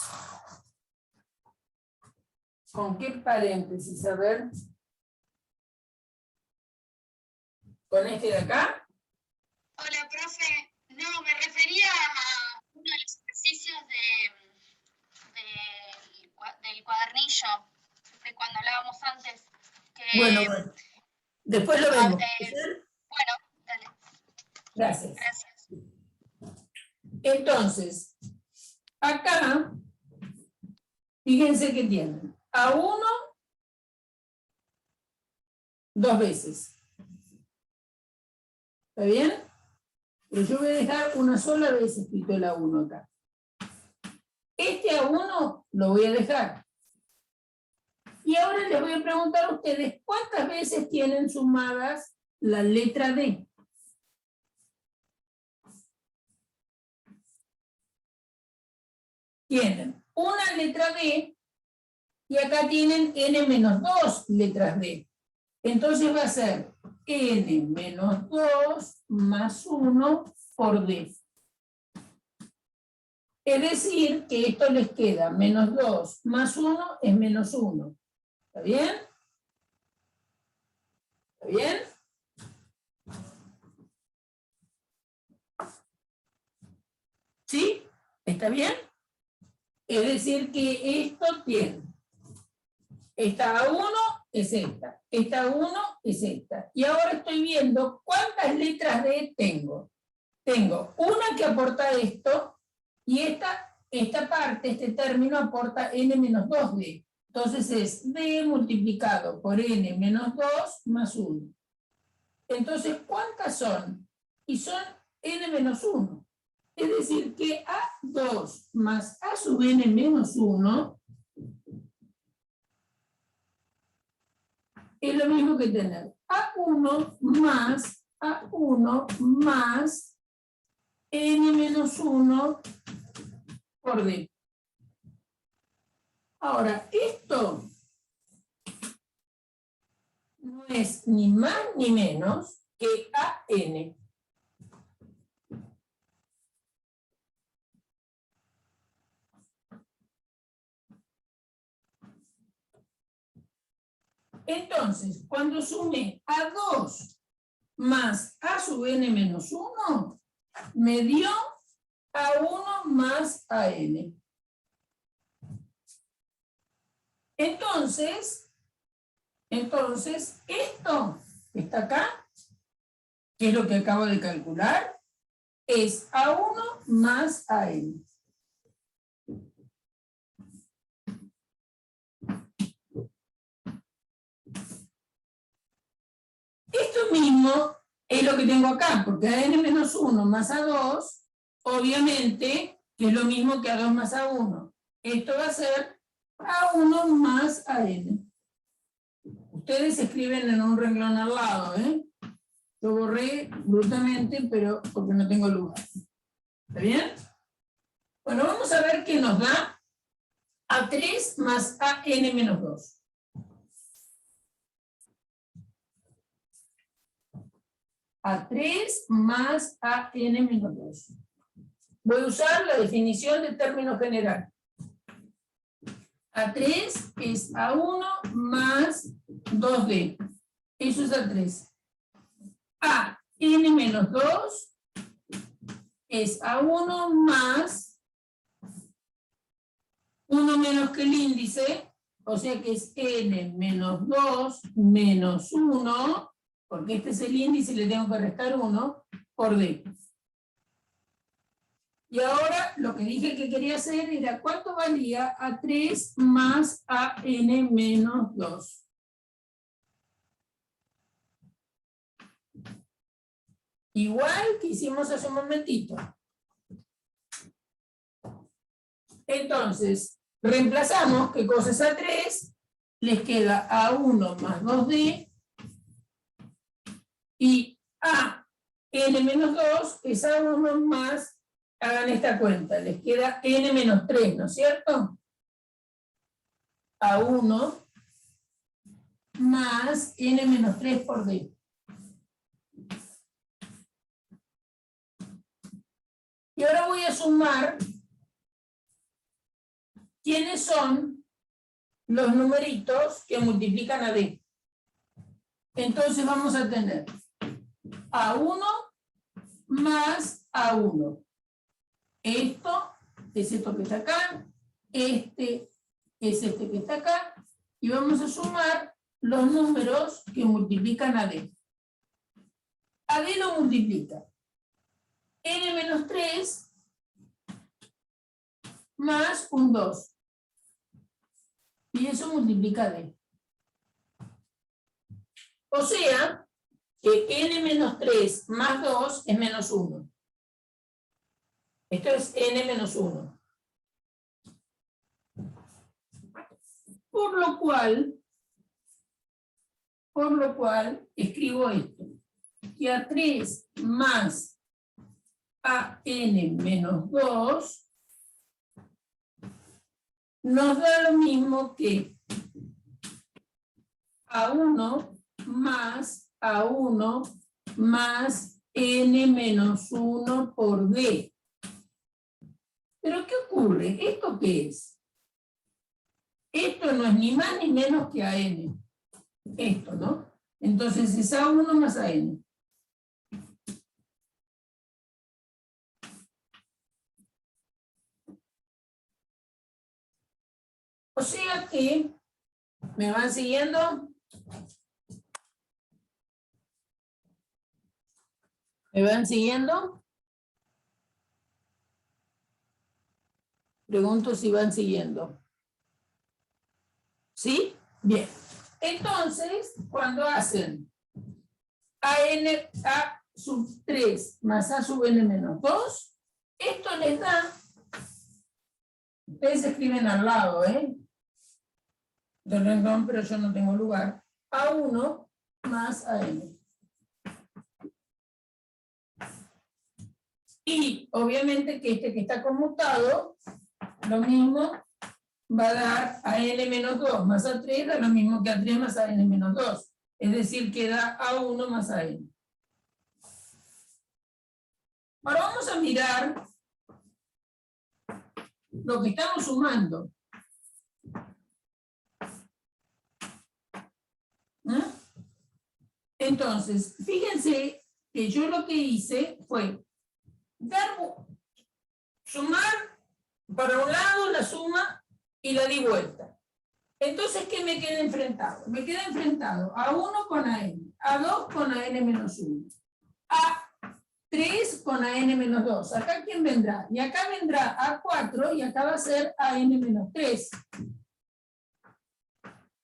¿Con qué paréntesis? A ver. ¿Con este de acá? Hola, profe. No, me refería a uno de los ejercicios del cuadernillo, de cuando hablábamos antes. Que, Bueno, después lo vemos. Bueno, dale. Gracias. Gracias. Entonces, acá, fíjense que tienen A1 2 veces. ¿Está bien? Pero yo voy a dejar una sola vez escrito el A1 acá. Este A1 lo voy a dejar. Y ahora les voy a preguntar a ustedes cuántas veces tienen sumadas la letra D. Tienen una letra D y acá tienen n menos 2 letras D. Entonces va a ser n menos 2 más 1 por D. Es decir, que esto les queda menos 2 más 1 es menos 1. ¿Está bien? ¿Está bien? ¿Sí? ¿Está bien? Es decir, que esto tiene. Esta A1 es esta. Esta A1 es esta. Y ahora estoy viendo cuántas letras D tengo. Tengo una que aporta esto y esta parte, este término aporta n menos 2D. Entonces es D multiplicado por n menos 2 más 1. Entonces, ¿cuántas son? Y son n menos 1. Es decir, que A2 más A sub n menos 1 es lo mismo que tener A1 más n menos 1 por D. Ahora, esto no es ni más ni menos que AN. Entonces, cuando sume A2 más A sub n menos 1, me dio A1 más AN. Entonces, esto que está acá, que es lo que acabo de calcular, es A1 más AN. Esto mismo es lo que tengo acá, porque AN menos 1 más A2, obviamente, que es lo mismo que A2 más A1. Esto va a ser A1 más AN. Ustedes escriben en un renglón al lado, ¿eh? Yo borré bruscamente, pero porque no tengo lugar. ¿Está bien? Bueno, vamos a ver qué nos da A3 más AN menos 2. A3 más AN menos 2. Voy a usar la definición de término general. A3 es A1 más 2D. Eso es A3. AN menos 2 es A1 más 1 menos que el índice, o sea que es N menos 2 menos 1, porque este es el índice y le tengo que restar 1, por D. Y ahora lo que dije que quería hacer era cuánto valía A3 más AN menos 2. Igual que hicimos hace un momentito. Entonces, reemplazamos, ¿qué cosa es A3? Les queda A1 más 2D y AN menos 2 es A1 más, hagan esta cuenta, les queda N menos 3, ¿no es cierto? A1 más N menos 3 por D. Y ahora voy a sumar quiénes son los numeritos que multiplican a D. Entonces vamos a tener A1 más A1. Esto es esto que está acá, este es este que está acá, y vamos a sumar los números que multiplican a D. A D lo multiplica N menos 3 más un 2. Y eso multiplica D. O sea, que n menos 3 más 2 es menos 1. Esto es n menos 1. Por lo cual, escribo esto. Que a 3 más a n menos 2 nos da lo mismo que a1 más a1 más n menos 1 por d. ¿Pero qué ocurre? ¿Esto qué es? Esto no es ni más ni menos que an. Esto, ¿no? Entonces es a1 más an. O sea que, ¿me van siguiendo? ¿Me van siguiendo? Pregunto si van siguiendo. ¿Sí? Bien. Entonces, cuando hacen a sub 3 más a sub n menos 2, esto les da, ustedes escriben al lado, del renglón, pero yo no tengo lugar, a1 más a n. Y obviamente que este que está conmutado, lo mismo va a dar a n menos 2 más a 3, da lo mismo que a 3 más a n menos 2. Es decir, que da a1 más a n. Ahora vamos a mirar lo que estamos sumando. Entonces, fíjense que yo lo que hice fue sumar para un lado la suma y la di vuelta. Entonces, ¿qué me queda enfrentado? Me queda enfrentado a 1 con an, a 2 con an menos 1, a 3 con an menos 2. ¿Acá quién vendrá? Y acá vendrá a 4 y acá va a ser an menos 3.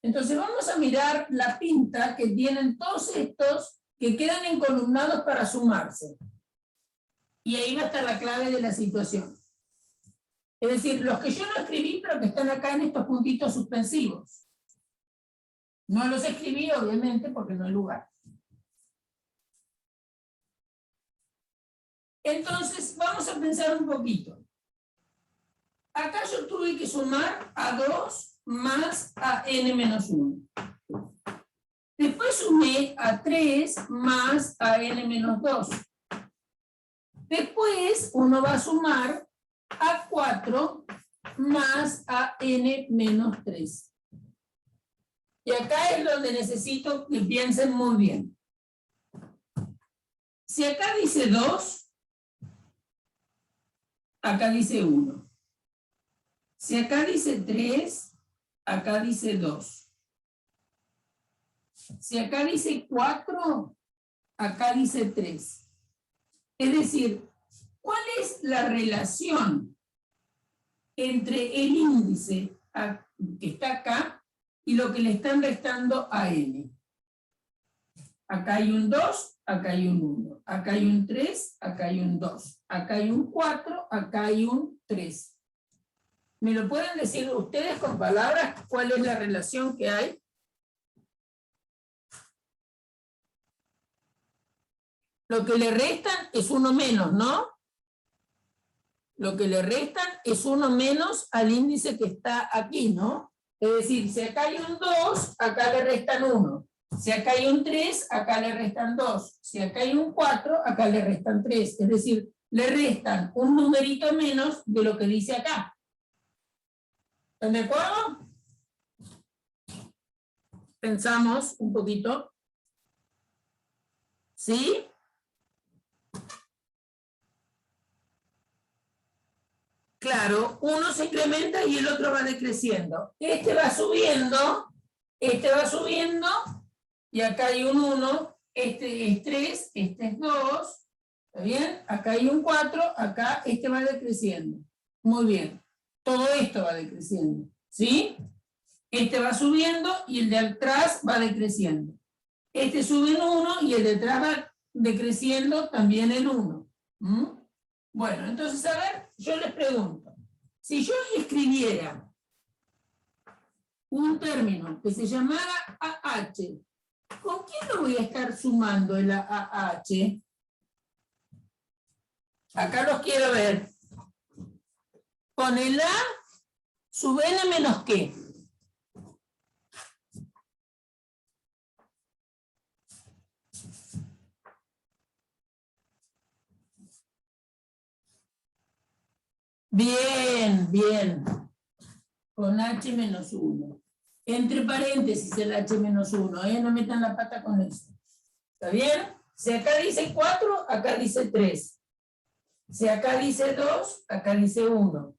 Entonces vamos a mirar la pinta que tienen todos estos que quedan encolumnados para sumarse. Y ahí va a estar la clave de la situación. Es decir, los que yo no escribí, pero que están acá en estos puntitos suspensivos. No los escribí, obviamente, porque no hay lugar. Entonces, vamos a pensar un poquito. Acá yo tuve que sumar a 2 más a n menos 1. Después sumé a 3 más a n menos 2. Después uno va a sumar a 4 más a n menos 3. Y acá es donde necesito que piensen muy bien. Si acá dice 2, acá dice 1. Si acá dice 3, acá dice 2. Si acá dice 4, acá dice 3. Es decir, ¿cuál es la relación entre el índice que está acá y lo que le están restando a n? Acá hay un 2, acá hay un 1. Acá hay un 3, acá hay un 2. Acá hay un 4, acá hay un 3. ¿Me lo pueden decir ustedes con palabras cuál es la relación que hay? Lo que le restan es 1 menos, ¿no? Lo que le restan es 1 menos al índice que está aquí, ¿no? Es decir, si acá hay un 2, acá le restan 1. Si acá hay un 3, acá le restan 2. Si acá hay un 4, acá le restan 3. Es decir, le restan un numerito menos de lo que dice acá. ¿Están de acuerdo? Pensamos un poquito. ¿Sí? Claro, uno se incrementa y el otro va decreciendo. Este va subiendo, y acá hay un 1, este es 3, este es 2, ¿está bien? Acá hay un 4, acá este va decreciendo. Muy bien. Todo esto va decreciendo, ¿sí? Este va subiendo y el de atrás va decreciendo. Este sube en 1 y el de atrás va decreciendo también en 1. Bueno, entonces, a ver, yo les pregunto, si yo escribiera un término que se llamara AH, ¿con quién lo voy a estar sumando el AH? Acá los quiero ver. Con el A sub n menos ¿qué? Bien, bien. Con H menos 1. Entre paréntesis el H menos 1, ¿eh? No metan la pata con eso. ¿Está bien? Si acá dice 4, acá dice 3. Si acá dice 2, acá dice 1.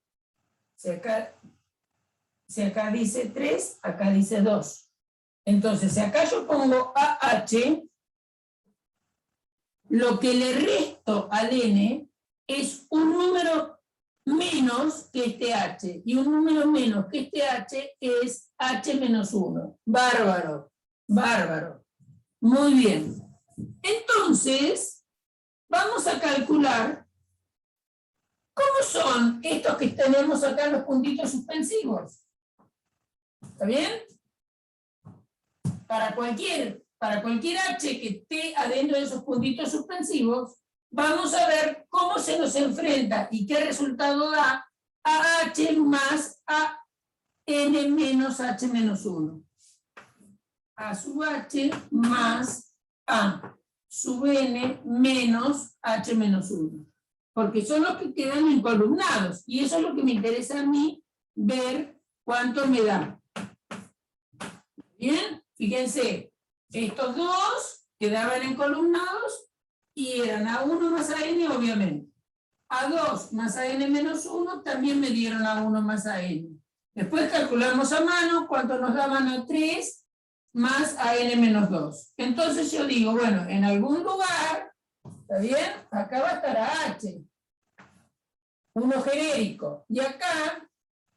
Si acá dice 3, acá dice 2. Entonces, si acá yo pongo AH, lo que le resto al N es un número menos que este H. Y un número menos que este H es H menos 1. Bárbaro, bárbaro. Muy bien. Entonces, vamos a calcular cómo son estos que tenemos acá, los puntitos suspensivos. ¿Está bien? Para cualquier H que esté adentro de esos puntitos suspensivos, vamos a ver cómo se nos enfrenta y qué resultado da a H más a N menos H menos 1. A sub H más A sub N menos H menos 1. Porque son los que quedan encolumnados. Y eso es lo que me interesa a mí, ver cuánto me da. Bien, fíjense, estos dos quedaban encolumnados y eran A1 más AN, obviamente. A2 más AN menos 1 también me dieron A1 más AN. Después calculamos a mano cuánto nos daban A3 más AN menos 2. Entonces yo digo, bueno, en algún lugar, ¿está bien? Acá va a estar H. Uno genérico. Y acá,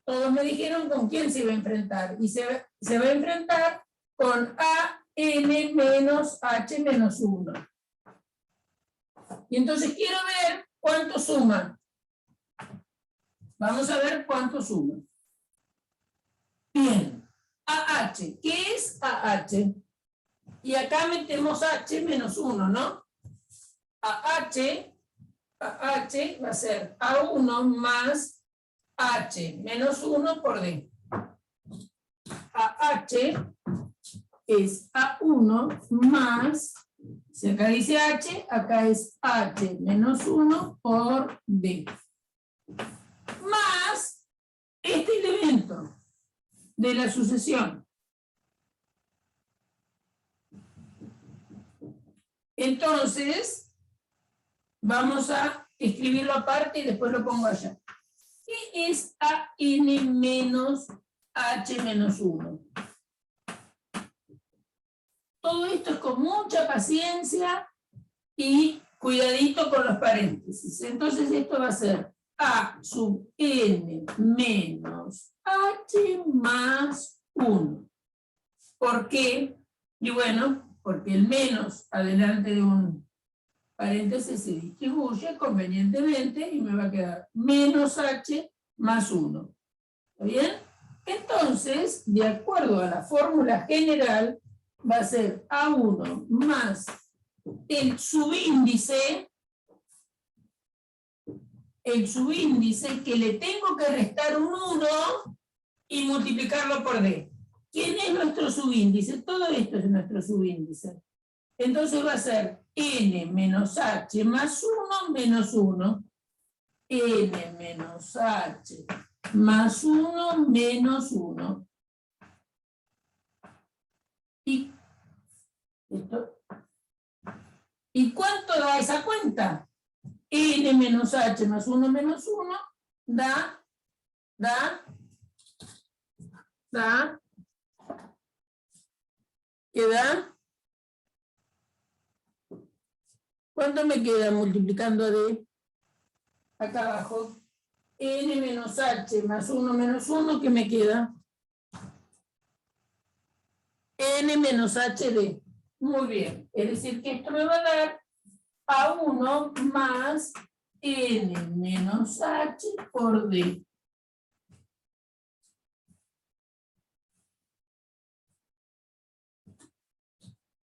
todos me dijeron con quién se iba a enfrentar. Y se va a enfrentar con AN menos H menos 1. Y entonces quiero ver cuánto suma. Vamos a ver cuánto suma. Bien. AH. ¿Qué es AH? Y acá metemos H menos 1, ¿no? AH va a ser A1 más H menos 1 por D. AH es A1 más, si acá dice H, acá es H menos 1 por D. Más este elemento de la sucesión. Entonces, vamos a escribirlo aparte y después lo pongo allá. ¿Qué es AN menos H menos 1? Todo esto es con mucha paciencia y cuidadito con los paréntesis. Entonces esto va a ser A sub N menos H más 1. ¿Por qué? Y bueno, porque el menos adelante de un paréntesis se distribuye convenientemente y me va a quedar menos H más 1. ¿Está bien? Entonces, de acuerdo a la fórmula general, va a ser A1 más el subíndice que le tengo que restar un 1 y multiplicarlo por D. ¿Quién es nuestro subíndice? Todo esto es nuestro subíndice. Entonces va a ser N menos H más 1 menos 1. N menos H más 1 menos 1. ¿Y cuánto da esa cuenta? N menos H más 1 menos 1 da, ¿qué da? ¿Cuánto me queda multiplicando D? Acá abajo. N menos H más 1 menos 1, ¿qué me queda? N menos HD. Muy bien. Es decir, que esto me va a dar A1 más N menos H por D.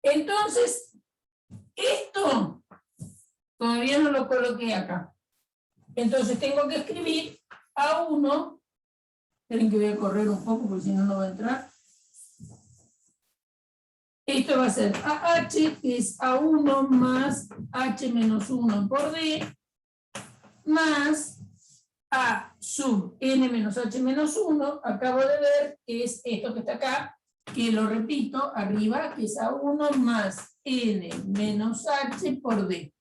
Entonces, esto todavía no lo coloqué acá. Entonces tengo que escribir A1. Esperen que voy a correr un poco porque si no, no va a entrar. Esto va a ser AH, que es A1 más H menos 1 por D, más A sub N menos H menos 1. Acabo de ver que es esto que está acá, que lo repito arriba, que es A1 más N menos H por D.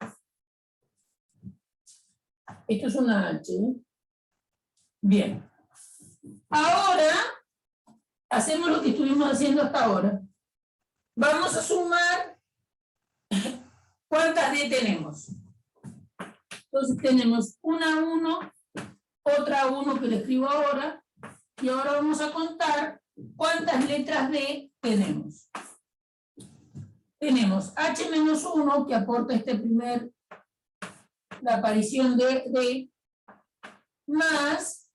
Esto es una H. Bien. Ahora hacemos lo que estuvimos haciendo hasta ahora. Vamos a sumar cuántas D tenemos. Entonces tenemos una 1, otra 1 que le escribo ahora, y ahora vamos a contar cuántas letras D tenemos. Tenemos H menos 1, que aporta la aparición de D, más,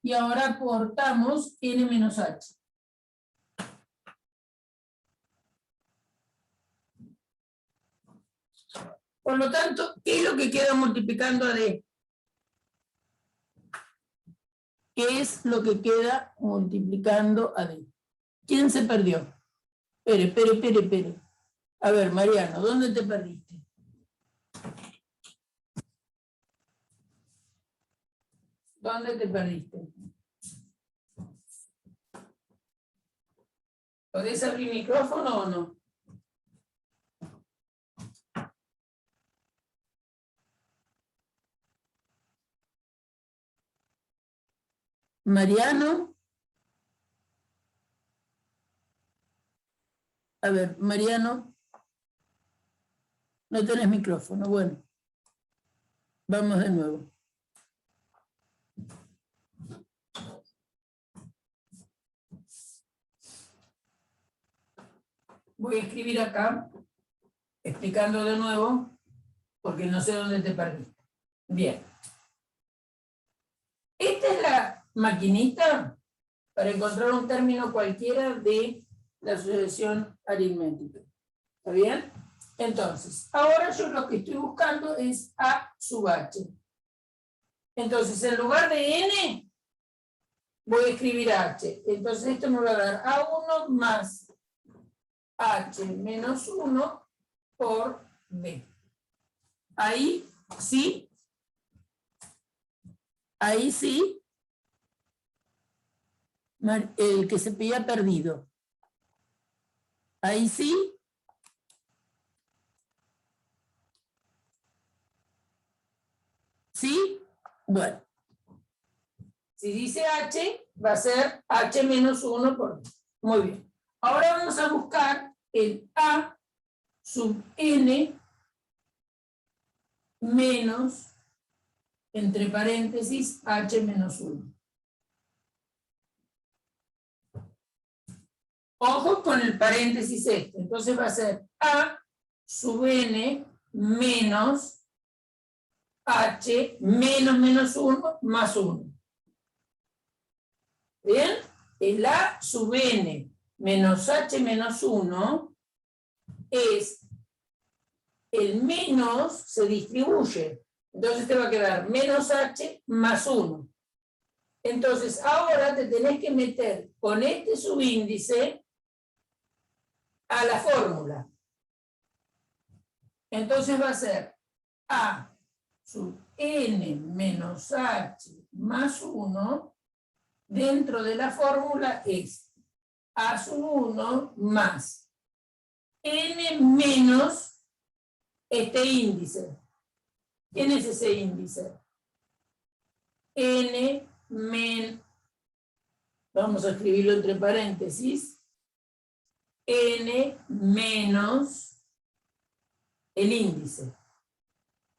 y ahora aportamos N menos H. Por lo tanto, ¿qué es lo que queda multiplicando a D? ¿Qué es lo que queda multiplicando a D? ¿Quién se perdió? Espere. A ver, Mariano, ¿dónde te perdiste? ¿Dónde te perdiste? ¿Podés abrir micrófono o no? Mariano. A ver, Mariano. No tenés micrófono. Bueno. Vamos de nuevo. Voy a escribir acá, explicando de nuevo, porque no sé dónde te perdiste. Bien. Esta es la maquinita para encontrar un término cualquiera de la sucesión aritmética. ¿Está bien? Entonces, ahora yo lo que estoy buscando es A sub H. Entonces, en lugar de N, voy a escribir H. Entonces, esto me va a dar A1 más H menos 1 por D. Ahí sí. Ahí sí. El que se pilla perdido. Ahí sí. ¿Sí? Bueno. Si dice H, va a ser H menos 1 por D. Muy bien. Ahora vamos a buscar el A sub N menos, entre paréntesis, H menos 1. Ojo con el paréntesis este. Entonces va a ser A sub N menos H menos 1 más 1. ¿Bien? El A sub N menos H menos 1 es el menos, se distribuye. Entonces te va a quedar menos H más 1. Entonces ahora te tenés que meter con este subíndice a la fórmula. Entonces va a ser A sub N menos H más 1, dentro de la fórmula es A sub 1 más N menos este índice. ¿Quién es ese índice? N menos, vamos a escribirlo entre paréntesis, N menos el índice.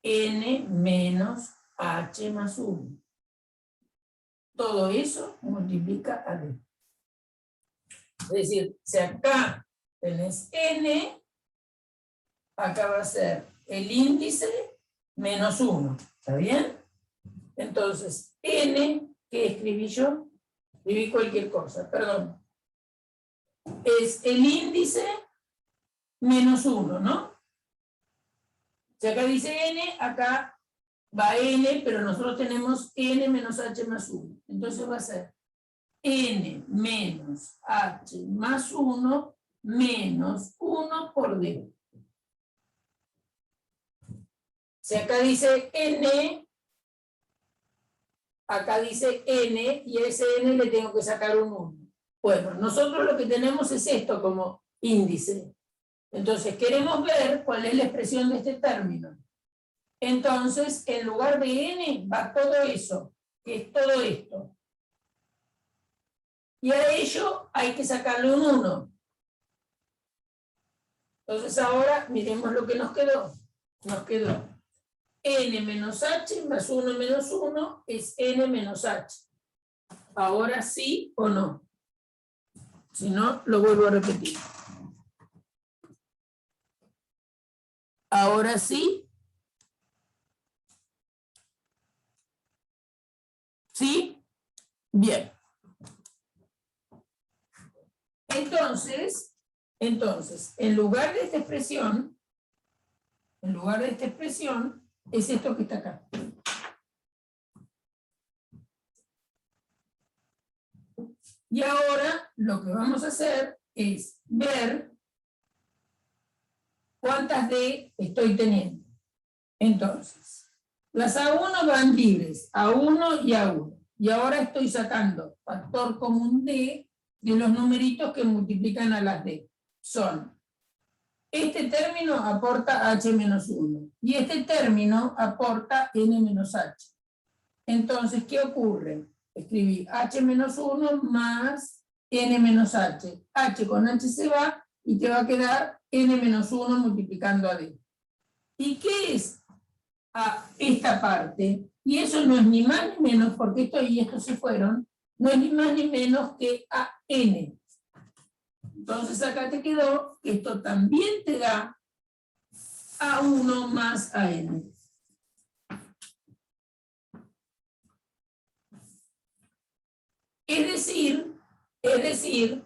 N menos H más 1. Todo eso multiplica a D. Es decir, si acá tenés N, acá va a ser el índice menos 1, ¿está bien? Entonces, n, ¿qué escribí yo? Escribí cualquier cosa, perdón. Es el índice menos 1, ¿no? Si acá dice n, acá va n, pero nosotros tenemos n menos h más 1. Entonces va a ser n menos h más 1 menos 1 por d. Si acá dice n, acá dice n, y a ese n le tengo que sacar un 1. Bueno, nosotros lo que tenemos es esto como índice. Entonces queremos ver cuál es la expresión de este término. Entonces, en lugar de n va todo eso, que es todo esto. Y a ello hay que sacarle un 1. Entonces ahora miremos lo que nos quedó. Nos quedó n menos h más 1 menos 1 es n menos h. Ahora sí o no. Si no, lo vuelvo a repetir. Ahora sí. ¿Sí? Bien. Entonces, en lugar de esta expresión, es esto que está acá. Y ahora lo que vamos a hacer es ver cuántas D estoy teniendo. Entonces, las A1 van libres, A1 y A1. Y ahora estoy sacando factor común D de los numeritos que multiplican a las D. Son, este término aporta H menos 1 y este término aporta N menos H. Entonces, ¿qué ocurre? Escribí H menos 1 más N menos H. H con H se va y te va a quedar N menos 1 multiplicando a D. ¿Y qué es a esta parte? Y eso no es ni más ni menos, porque esto y esto se fueron, no es ni más ni menos que a N. Entonces acá te quedó que esto también te da A1 más AN. Es decir,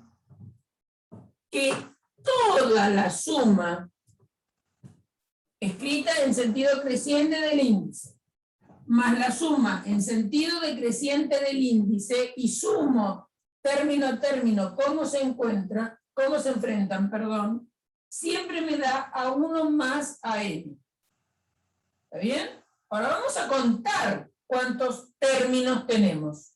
que toda la suma escrita en sentido creciente del índice, más la suma en sentido decreciente del índice, y sumo término a término cómo se enfrentan, perdón, siempre me da a 1 más a n. ¿Está bien? Ahora vamos a contar cuántos términos tenemos.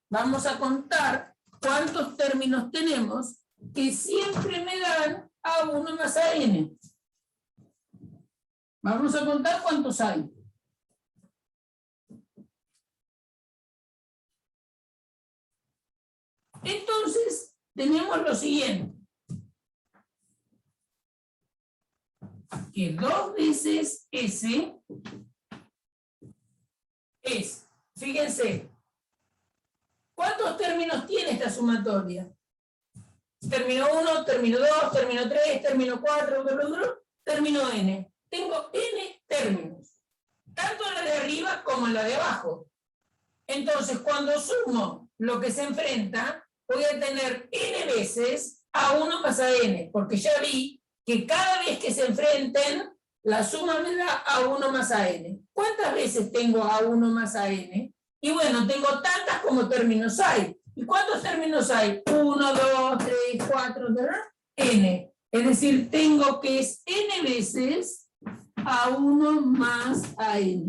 Vamos a contar cuántos términos tenemos que siempre me dan a 1 más a n. Vamos a contar cuántos hay. Entonces, tenemos lo siguiente. Que 2 veces S es, fíjense, ¿cuántos términos tiene esta sumatoria? Término 1, término 2, término 3, término 4, término n. Tengo n términos, tanto en la de arriba como en la de abajo. Entonces, cuando sumo lo que se enfrenta, voy a tener n veces a 1 más a n, porque ya vi que cada vez que se enfrenten, la suma me da a 1 más a n. ¿Cuántas veces tengo a 1 más a n? Y bueno, tengo tantas como términos hay. ¿Y cuántos términos hay? 1, 2, 3, 4, n. Es decir, tengo que es n veces a 1 más a n.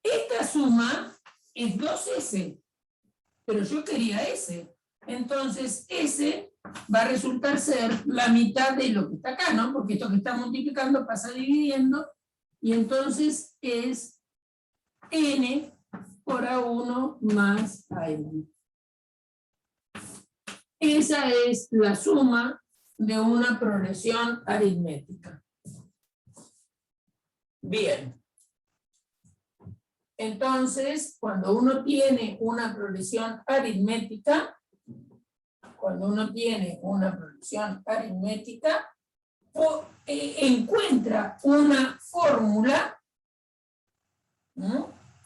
Esta suma es 2S, pero yo quería S. Entonces, S va a resultar ser la mitad de lo que está acá, ¿no? Porque esto que está multiplicando pasa dividiendo, y entonces es n por A1 más AN. Esa es la suma de una progresión aritmética. Bien. Entonces, cuando uno tiene una progresión aritmética, cuando uno tiene una progresión aritmética, encuentra una fórmula,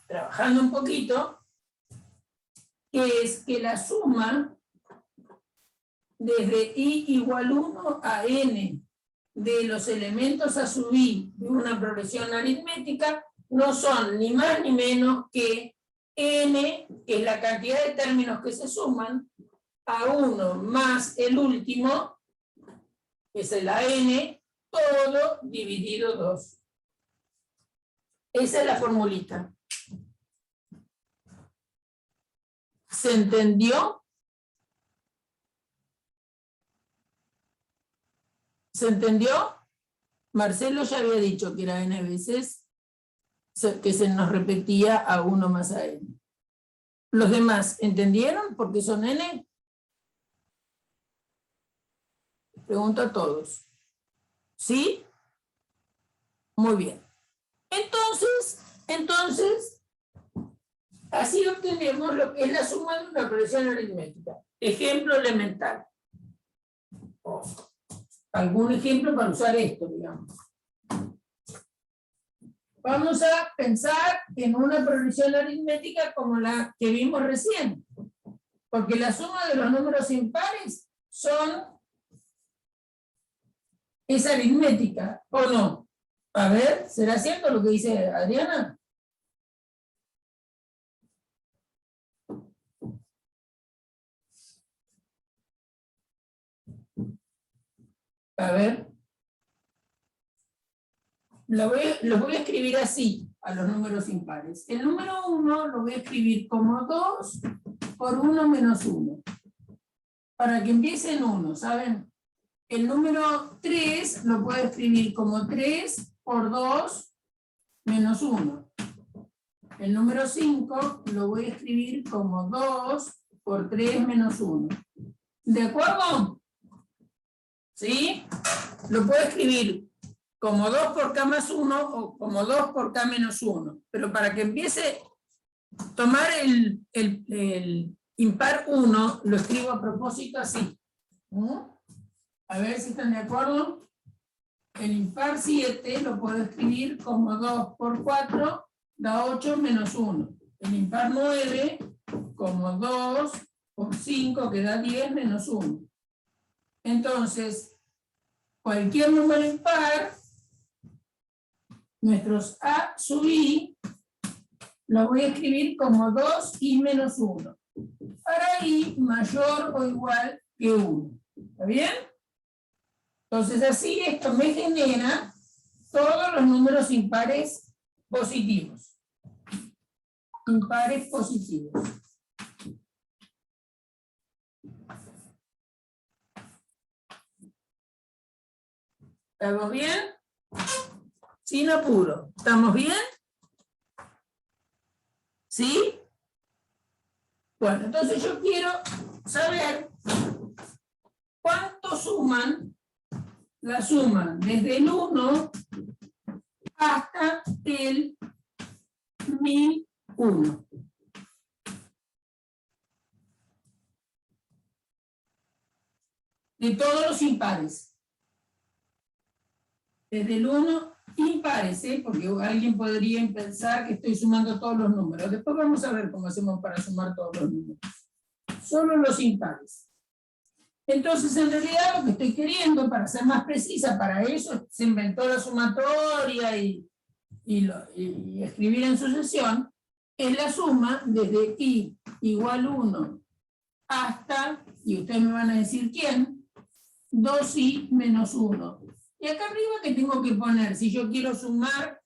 trabajando un poquito, que es que la suma desde i igual 1 a n de los elementos a sub i de una progresión aritmética no son ni más ni menos que n, que es la cantidad de términos que se suman, a 1 más el último, que es la n, todo dividido 2. Esa es la formulita. ¿Se entendió? ¿Se entendió? Marcelo ya había dicho que era n veces, que se nos repetía a 1 más a n. ¿Los demás entendieron por qué son n? Pregunto a todos. ¿Sí? Muy bien. Entonces, así obtenemos lo que es la suma de una progresión aritmética. Ejemplo elemental. Algún ejemplo para usar esto, digamos. Vamos a pensar en una progresión aritmética como la que vimos recién. Porque la suma de los números impares es aritmética, ¿o no? A ver, ¿será cierto lo que dice Adriana? A ver. Los voy a escribir así, a los números impares. El número 1 lo voy a escribir como 2 por 1 menos 1. Para que empiece en 1, ¿saben? El número 3 lo puedo escribir como 3 por 2 menos 1. El número 5 lo voy a escribir como 2 por 3 menos 1. ¿De acuerdo? ¿Sí? Lo puedo escribir como 2 por k más 1 o como 2 por k menos 1. Pero para que empiece a tomar el impar 1, lo escribo a propósito así. A ver si están de acuerdo. El impar 7 lo puedo escribir como 2 por 4 da 8 menos 1. El impar 9 como 2 por 5 que da 10 menos 1. Entonces, cualquier número impar, nuestros a sub i, lo voy a escribir como 2i menos 1. Para i mayor o igual que 1. ¿Está bien? Entonces así esto me genera todos los números impares positivos. Impares positivos. ¿Estamos bien? Sin apuro. ¿Estamos bien? ¿Sí? Bueno, entonces yo quiero saber cuánto suman la suma desde el 1 hasta el 1001. De todos los impares. Desde el 1 impares, porque alguien podría pensar que estoy sumando todos los números. Después vamos a ver cómo hacemos para sumar todos los números. Solo los impares. Entonces, en realidad, lo que estoy queriendo, para ser más precisa, para eso se inventó la sumatoria y escribir en sucesión, es la suma desde i igual 1 hasta, y ustedes me van a decir quién, 2i menos 1. Y acá arriba, ¿qué tengo que poner? Si yo quiero sumar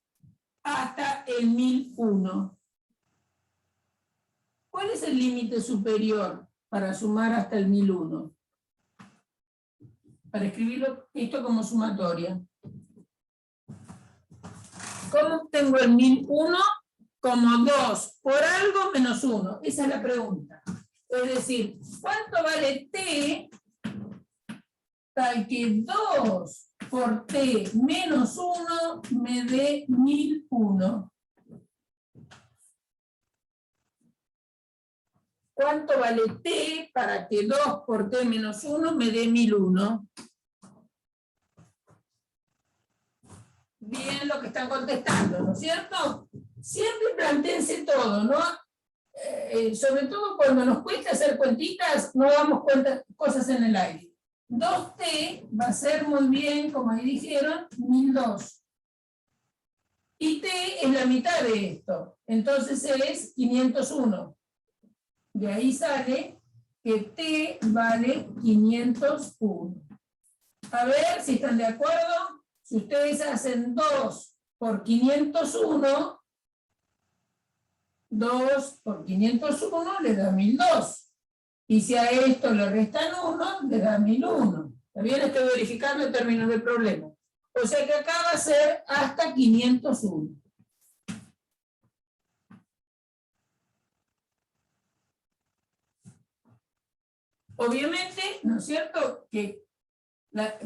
hasta el 1001. ¿Cuál es el límite superior para sumar hasta el 1001? Para escribirlo esto como sumatoria. ¿Cómo obtengo el 1001? Como 2 por algo menos 1. Esa es la pregunta. Es decir, ¿cuánto vale t tal que 2 por t menos 1 me dé 1001? ¿Cuánto vale t para que 2 por t menos 1 me dé 1001? Bien lo que están contestando, ¿no es cierto? Siempre plantéense todo, ¿no? Sobre todo cuando nos cuesta hacer cuentitas, no damos cuenta cosas en el aire. 2t va a ser muy bien, como ahí dijeron, 1002. Y t es la mitad de esto, entonces es 501. De ahí sale que t vale 501. A ver si están de acuerdo. Si ustedes hacen 2 por 501, 2 por 501 le da 1002. Y si a esto le restan 1, le da 1001. ¿Está bien? Estoy verificando en términos del problema. O sea que acá va a ser hasta 501. Obviamente, ¿no es cierto?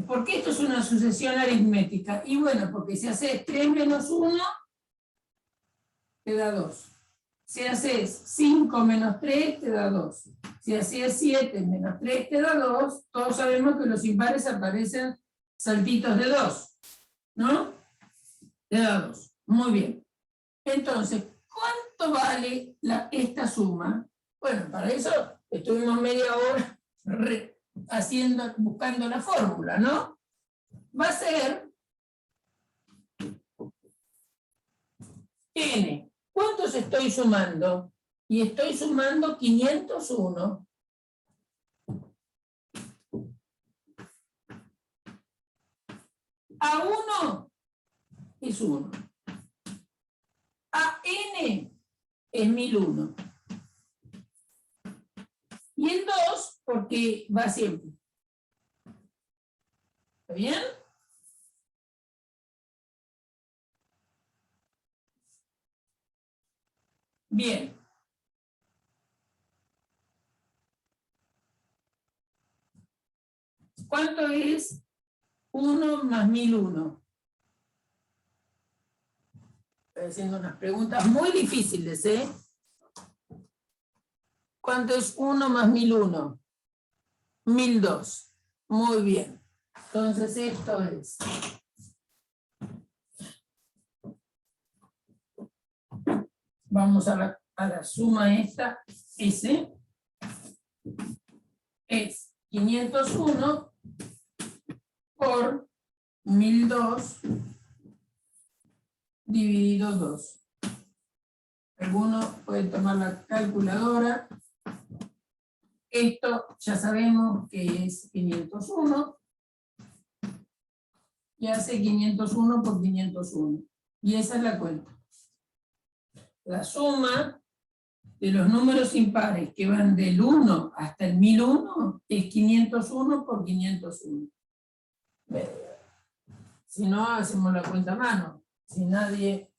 ¿Por qué esto es una sucesión aritmética? Y bueno, porque si haces 3 menos 1, te da 2. Si haces 5 menos 3, te da 2. Si haces 7 menos 3, te da 2. Todos sabemos que los impares aparecen saltitos de 2, ¿no? Te da 2. Muy bien. Entonces, ¿cuánto vale esta suma? Bueno, para eso estuvimos media hora buscando la fórmula, ¿no? Va a ser n. ¿Cuántos estoy sumando? Y estoy sumando 501. A 1 es 1. A n es 1001. Y el 2, porque va siempre. ¿Está bien? Bien. ¿Cuánto es 1 más 1001? Estoy haciendo unas preguntas muy difíciles, ¿eh? ¿Cuánto es 1 más 1001? 1002. Muy bien. Entonces esto es... Vamos a la suma esta, S. Es 501 por 1002 dividido 2. Algunos pueden tomar la calculadora. Esto ya sabemos que es 501. Y hace 501 por 501. Y esa es la cuenta. La suma de los números impares que van del 1 hasta el 1001 es 501 por 501. Si no, hacemos la cuenta a mano. Si nadie...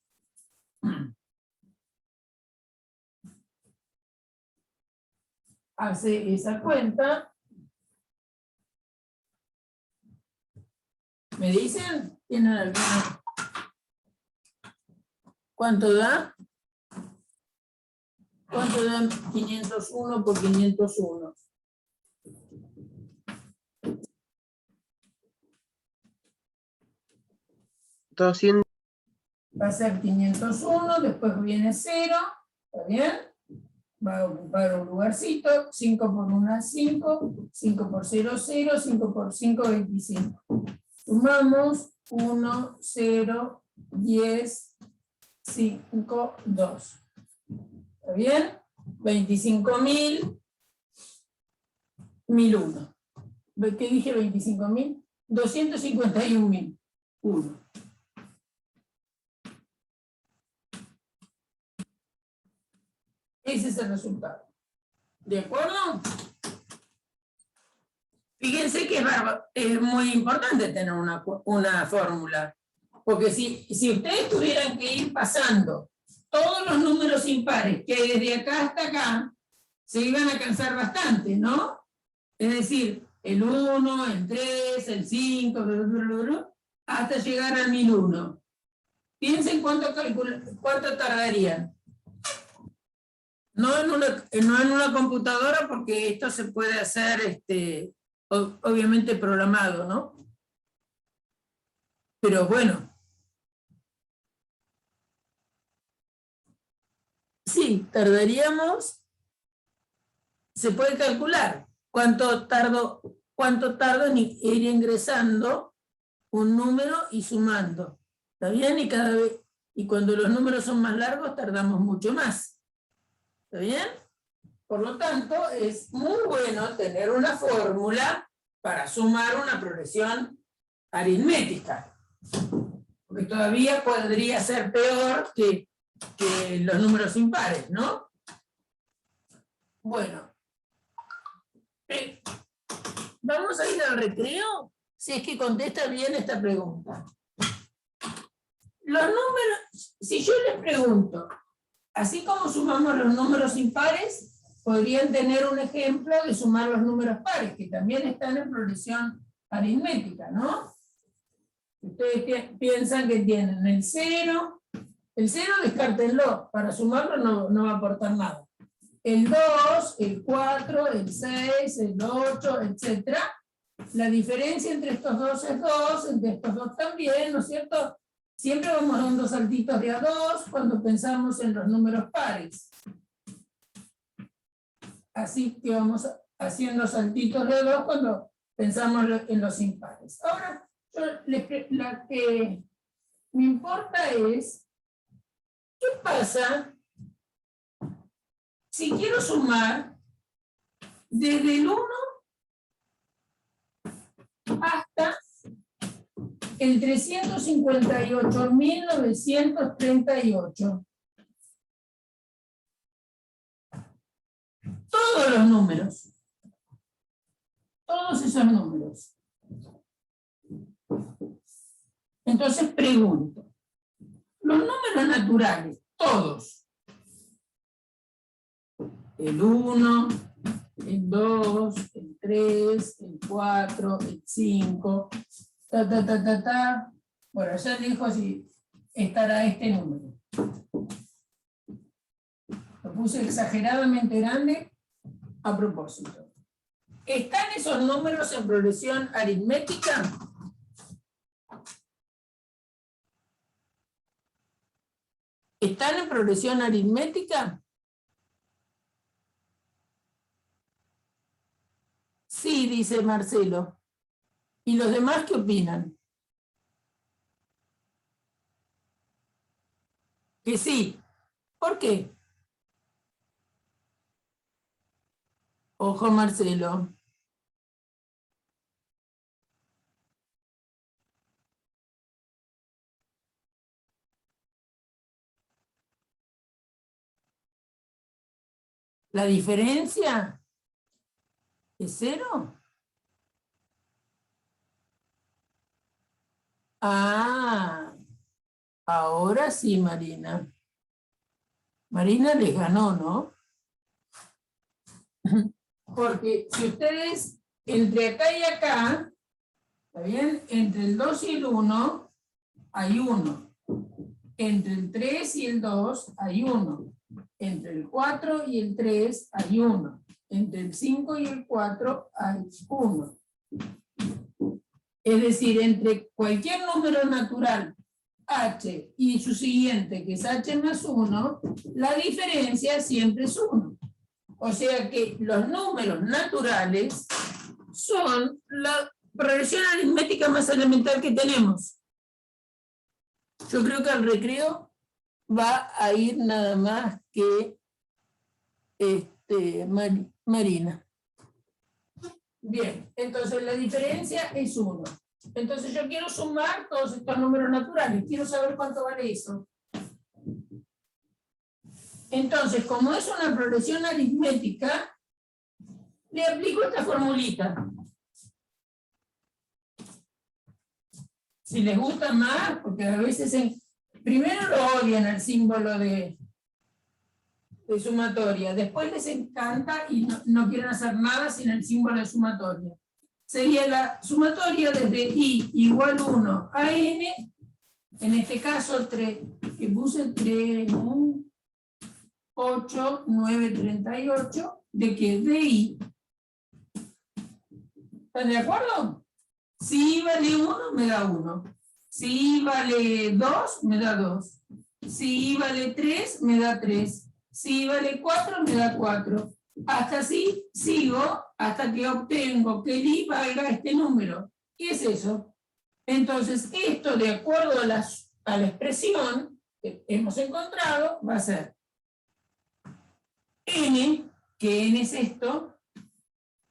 hace esa cuenta, ¿me dicen? ¿Tienen alguna? ¿Cuánto da? ¿Cuánto da 501 por 501? Va a ser 501, después viene 0, ¿está bien? Va a ocupar un lugarcito, 5 por 1 es 5, 5 por 0, 0, 5 por 5, 25. Sumamos 1, 0, 10, 5, 2. ¿Está bien? 25.000, 1001. ¿Qué dije 25.000? 251.000. 1. Ese es el resultado. ¿De acuerdo? Fíjense que es muy importante tener una fórmula. Porque si ustedes tuvieran que ir pasando todos los números impares que hay desde acá hasta acá, se iban a cansar bastante, ¿no? Es decir, el 1, el 3, el 5, hasta llegar al 1001. Piensen cuánto tardarían. No en una computadora, porque esto se puede hacer obviamente programado, ¿no? Pero bueno. Sí, tardaríamos, se puede calcular cuánto tardo en ir ingresando un número y sumando. ¿Está bien? Y cuando los números son más largos tardamos mucho más. ¿Está bien? Por lo tanto, es muy bueno tener una fórmula para sumar una progresión aritmética. Porque todavía podría ser peor que los números impares, ¿no? Bueno. Vamos a ir al recreo, si es que contesta bien esta pregunta. Los números, si yo les pregunto, así como sumamos los números impares, podrían tener un ejemplo de sumar los números pares, que también están en progresión aritmética, ¿no? Ustedes piensan que tienen el 0 descártenlo, para sumarlo no va a aportar nada. El 2, el 4, el 6, el 8, etc. La diferencia entre estos dos es 2, entre estos dos también, ¿no es cierto? Siempre vamos dando saltitos de a 2 cuando pensamos en los números pares. Así que vamos haciendo saltitos de 2 cuando pensamos en los impares. Ahora, la que me importa es, ¿qué pasa si quiero sumar desde el 1 hasta el 358.938? Todos los números. Todos esos números. Entonces pregunto, los números naturales, todos, el 1, el 2, el 3, el 4, el 5, Bueno, ya dijo si estará este número. Lo puse exageradamente grande a propósito. ¿Están esos números en progresión aritmética? ¿Están en progresión aritmética? Sí, dice Marcelo. ¿Y los demás qué opinan? Que sí. ¿Por qué? Ojo, Marcelo. ¿La diferencia es 0? Ah, ahora sí, Marina. Marina les ganó, ¿no? Porque si ustedes, entre acá y acá, ¿está bien? Entre el 2 y el 1 hay 1. Entre el 3 y el 2 hay 1. Entre el 4 y el 3 hay 1. Entre el 5 y el 4 hay 1. Es decir, entre cualquier número natural h y su siguiente, que es h más 1, la diferencia siempre es 1. O sea que los números naturales son la progresión aritmética más elemental que tenemos. Yo creo que al recreo va a ir nada más que Marina. Bien, entonces la diferencia es 1. Entonces yo quiero sumar todos estos números naturales. Quiero saber cuánto vale eso. Entonces, como es una progresión aritmética, le aplico esta formulita. Si les gusta más, porque a veces primero lo odian el símbolo de sumatoria, después les encanta y no quieren hacer nada sin el símbolo de sumatoria. Sería la sumatoria desde i igual 1 a n, en este caso que puse 3, 8, 9, 38, ¿de qué? De I. ¿Están de acuerdo? Si I vale 1, me da 1. Si I vale 2, me da 2. Si I vale 3, me da 3. Si I vale 4, me da 4. Hasta así sigo hasta que obtengo que el I valga este número. ¿Qué es eso? Entonces, esto de acuerdo a la expresión que hemos encontrado, va a ser N, que N es esto,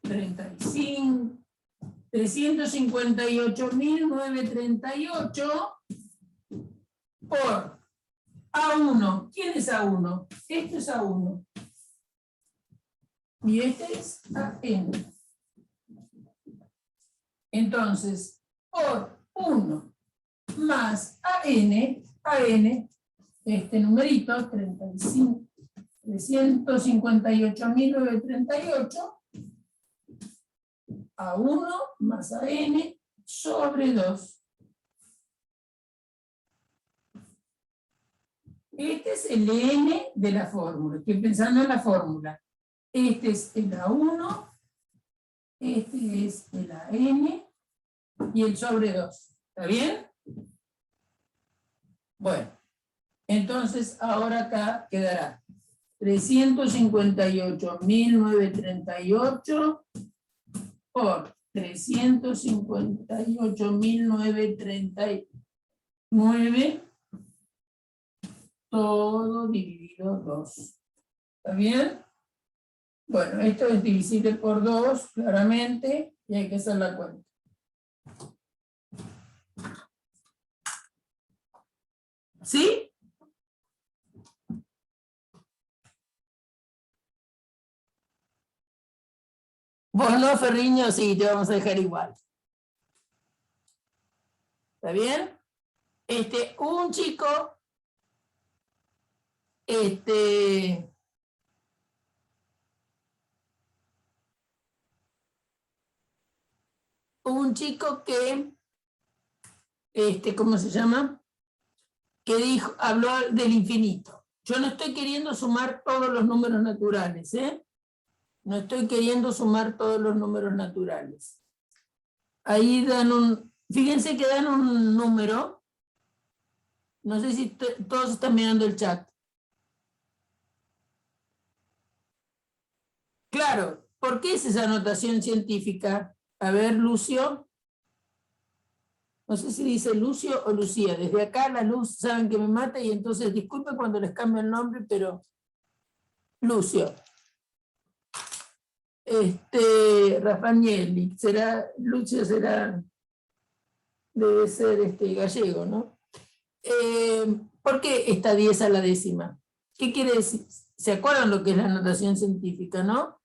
358.938 por A1. ¿Quién es A1? Este es A1. Y este es AN. Entonces, por 1 más AN, este numerito, 358.938, A1 más AN sobre 2. Este es el N de la fórmula. Estoy pensando en la fórmula. Este es el A1, este es el AN y el sobre 2. ¿Está bien? Bueno, entonces ahora acá quedará 358.938 por 358.939, todo dividido 2. ¿Está bien? Bueno, esto es divisible por 2, claramente, y hay que hacer la cuenta. ¿Sí? Vos no, Ferriño, sí, te vamos a dejar igual. ¿Está bien? Un chico, que, ¿cómo se llama? Que dijo, habló del infinito. Yo no estoy queriendo sumar todos los números naturales, ¿eh? No estoy queriendo sumar todos los números naturales. Ahí dan fíjense que dan un número. No sé si todos están mirando el chat. Claro, ¿por qué es esa notación científica? A ver, Lucio. No sé si dice Lucio o Lucía. Desde acá la luz saben que me mata y entonces disculpen cuando les cambio el nombre, pero Lucio. Raffagnelli, Lucio debe ser gallego, ¿no? ¿Por qué está 10 a la décima? ¿Qué quiere decir? ¿Se acuerdan lo que es la notación científica, no?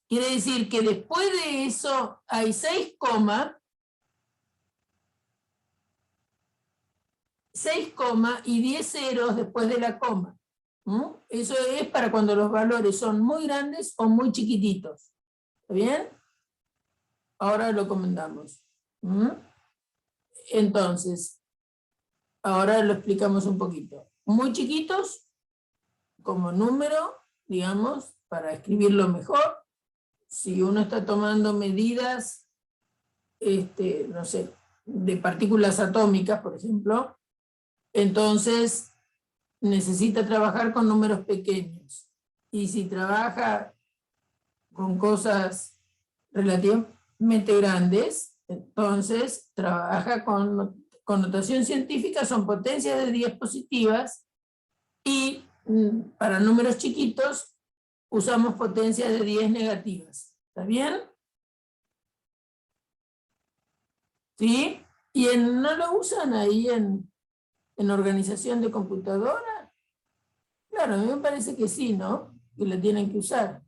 Quiere decir que después de eso hay 6 comas y 10 ceros después de la coma. Eso es para cuando los valores son muy grandes o muy chiquititos. ¿Está bien? Ahora lo comentamos. Entonces, ahora lo explicamos un poquito. Muy chiquitos, como número, digamos, para escribirlo mejor. Si uno está tomando medidas, no sé, de partículas atómicas, por ejemplo, entonces necesita trabajar con números pequeños. Y si trabaja con cosas relativamente grandes, entonces trabaja con notación científica, son potencias de 10 positivas, y para números chiquitos usamos potencias de 10 negativas. ¿Está bien? ¿Sí? ¿Y no lo usan ahí en organización de computadora? Claro, a mí me parece que sí, ¿no? Que lo tienen que usar.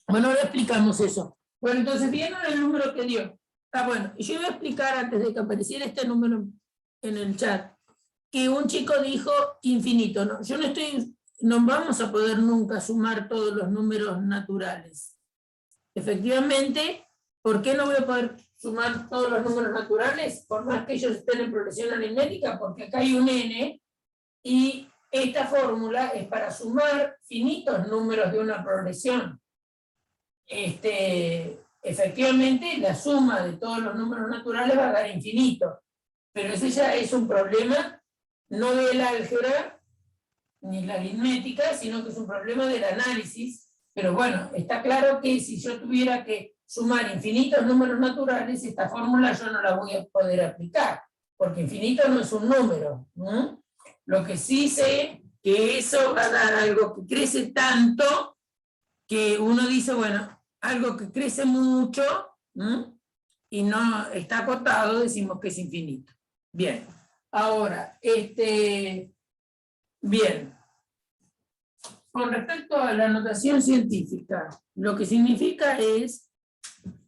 Bueno, ahora explicamos eso. Bueno, entonces vieron el número que dio. Bueno, y yo voy a explicar antes de que apareciera este número en el chat, que un chico dijo infinito, ¿no? No vamos a poder nunca sumar todos los números naturales. Efectivamente, ¿por qué no voy a poder sumar todos los números naturales? Por más que ellos estén en progresión aritmética, porque acá hay un n, y esta fórmula es para sumar finitos números de una progresión. Efectivamente, la suma de todos los números naturales va a dar infinito, pero ese ya es un problema no del álgebra ni la aritmética, sino que es un problema del análisis. Pero bueno, está claro que si yo tuviera que sumar infinitos números naturales, esta fórmula yo no la voy a poder aplicar, porque infinito no es un número, ¿no? Lo que sí sé que eso va a dar algo que crece tanto que uno dice, bueno, algo que crece mucho, ¿no? Y no está acotado, decimos que es infinito. Bien, ahora, bien. Con respecto a la notación científica, lo que significa es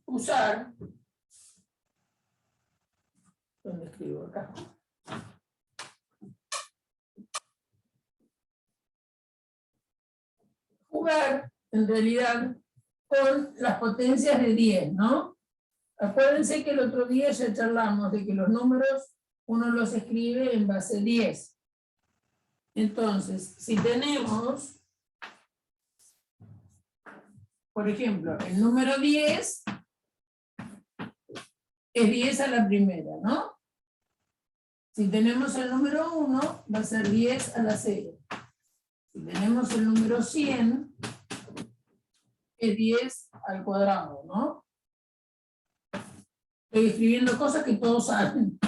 usar, ¿dónde escribo acá? Jugar, en realidad, con las potencias de 10, ¿no? Acuérdense que el otro día ya charlamos de que los números uno los escribe en base 10. Entonces, si tenemos, por ejemplo, el número 10 es 10 a la primera, ¿no? Si tenemos el número 1, va a ser 10 a la 0. Si tenemos el número 100, es 10 al cuadrado, ¿no? Estoy escribiendo cosas que todos saben.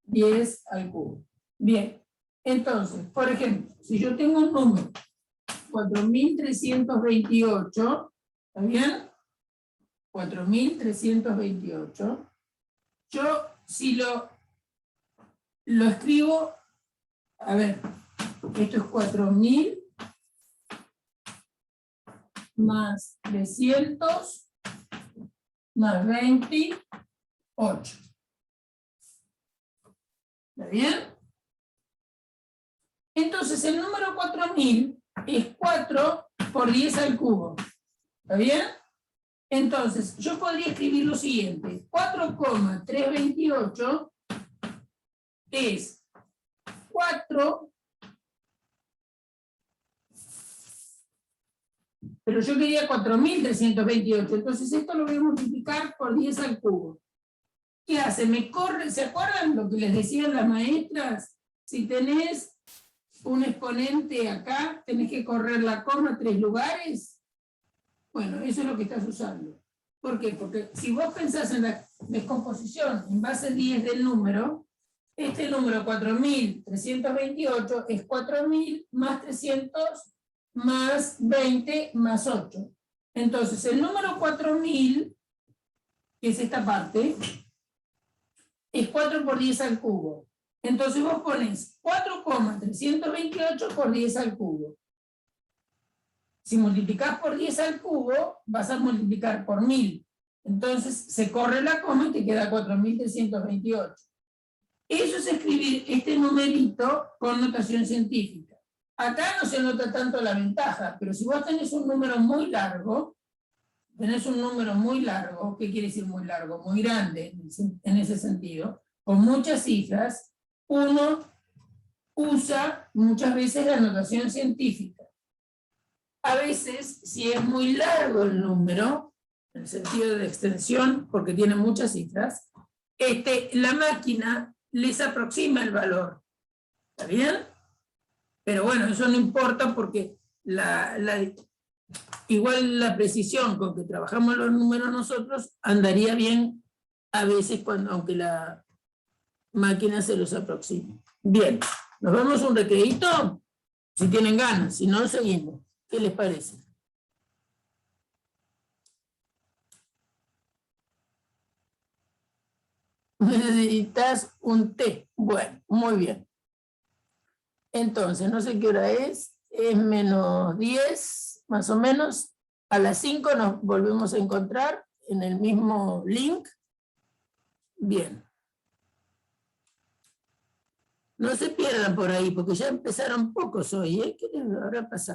10 al cubo. Bien, entonces, por ejemplo, si yo tengo un número 4328, ¿está bien? 4328. Yo, si lo escribo, a ver, esto es 4000 más 300 más 28. ¿Está bien? Entonces el número 4000 es 4 por 10 al cubo. ¿Está bien? Entonces yo podría escribir lo siguiente. 4,328 es 4, pero yo quería 4328, entonces esto lo voy a multiplicar por 10 al cubo. ¿Qué hace? Me corre, ¿se acuerdan lo que les decían las maestras? Si tenés un exponente acá, tenés que correr la coma 3 lugares. Bueno, eso es lo que estás usando. ¿Por qué? Porque si vos pensás en la descomposición en base 10 del número, este número 4328 es 4000 más 300 más 20 más 8. Entonces, el número 4000, que es esta parte, es 4 por 10 al cubo. Entonces vos pones 4,328 por 10 al cubo. Si multiplicás por 10 al cubo, vas a multiplicar por 1000. Entonces se corre la coma y te queda 4328. Eso es escribir este numerito con notación científica. Acá no se nota tanto la ventaja, pero si vos tenés un número muy largo, ¿qué quiere decir muy largo? Muy grande, en ese sentido, con muchas cifras, uno usa muchas veces la notación científica. A veces, si es muy largo el número, en el sentido de extensión, porque tiene muchas cifras, la máquina les aproxima el valor. ¿Está bien? Pero bueno, eso no importa porque igual la precisión con que trabajamos los números nosotros andaría bien a veces aunque la máquina se los aproxime. Bien, ¿nos vamos a un recreíto? Si tienen ganas, si no, seguimos. ¿Qué les parece? Necesitas un té. Bueno, muy bien. Entonces, no sé qué hora es menos 10, más o menos. A las 5 nos volvemos a encontrar en el mismo link. Bien. No se pierdan por ahí, porque ya empezaron pocos hoy, ¿eh? ¿Qué les habrá pasado?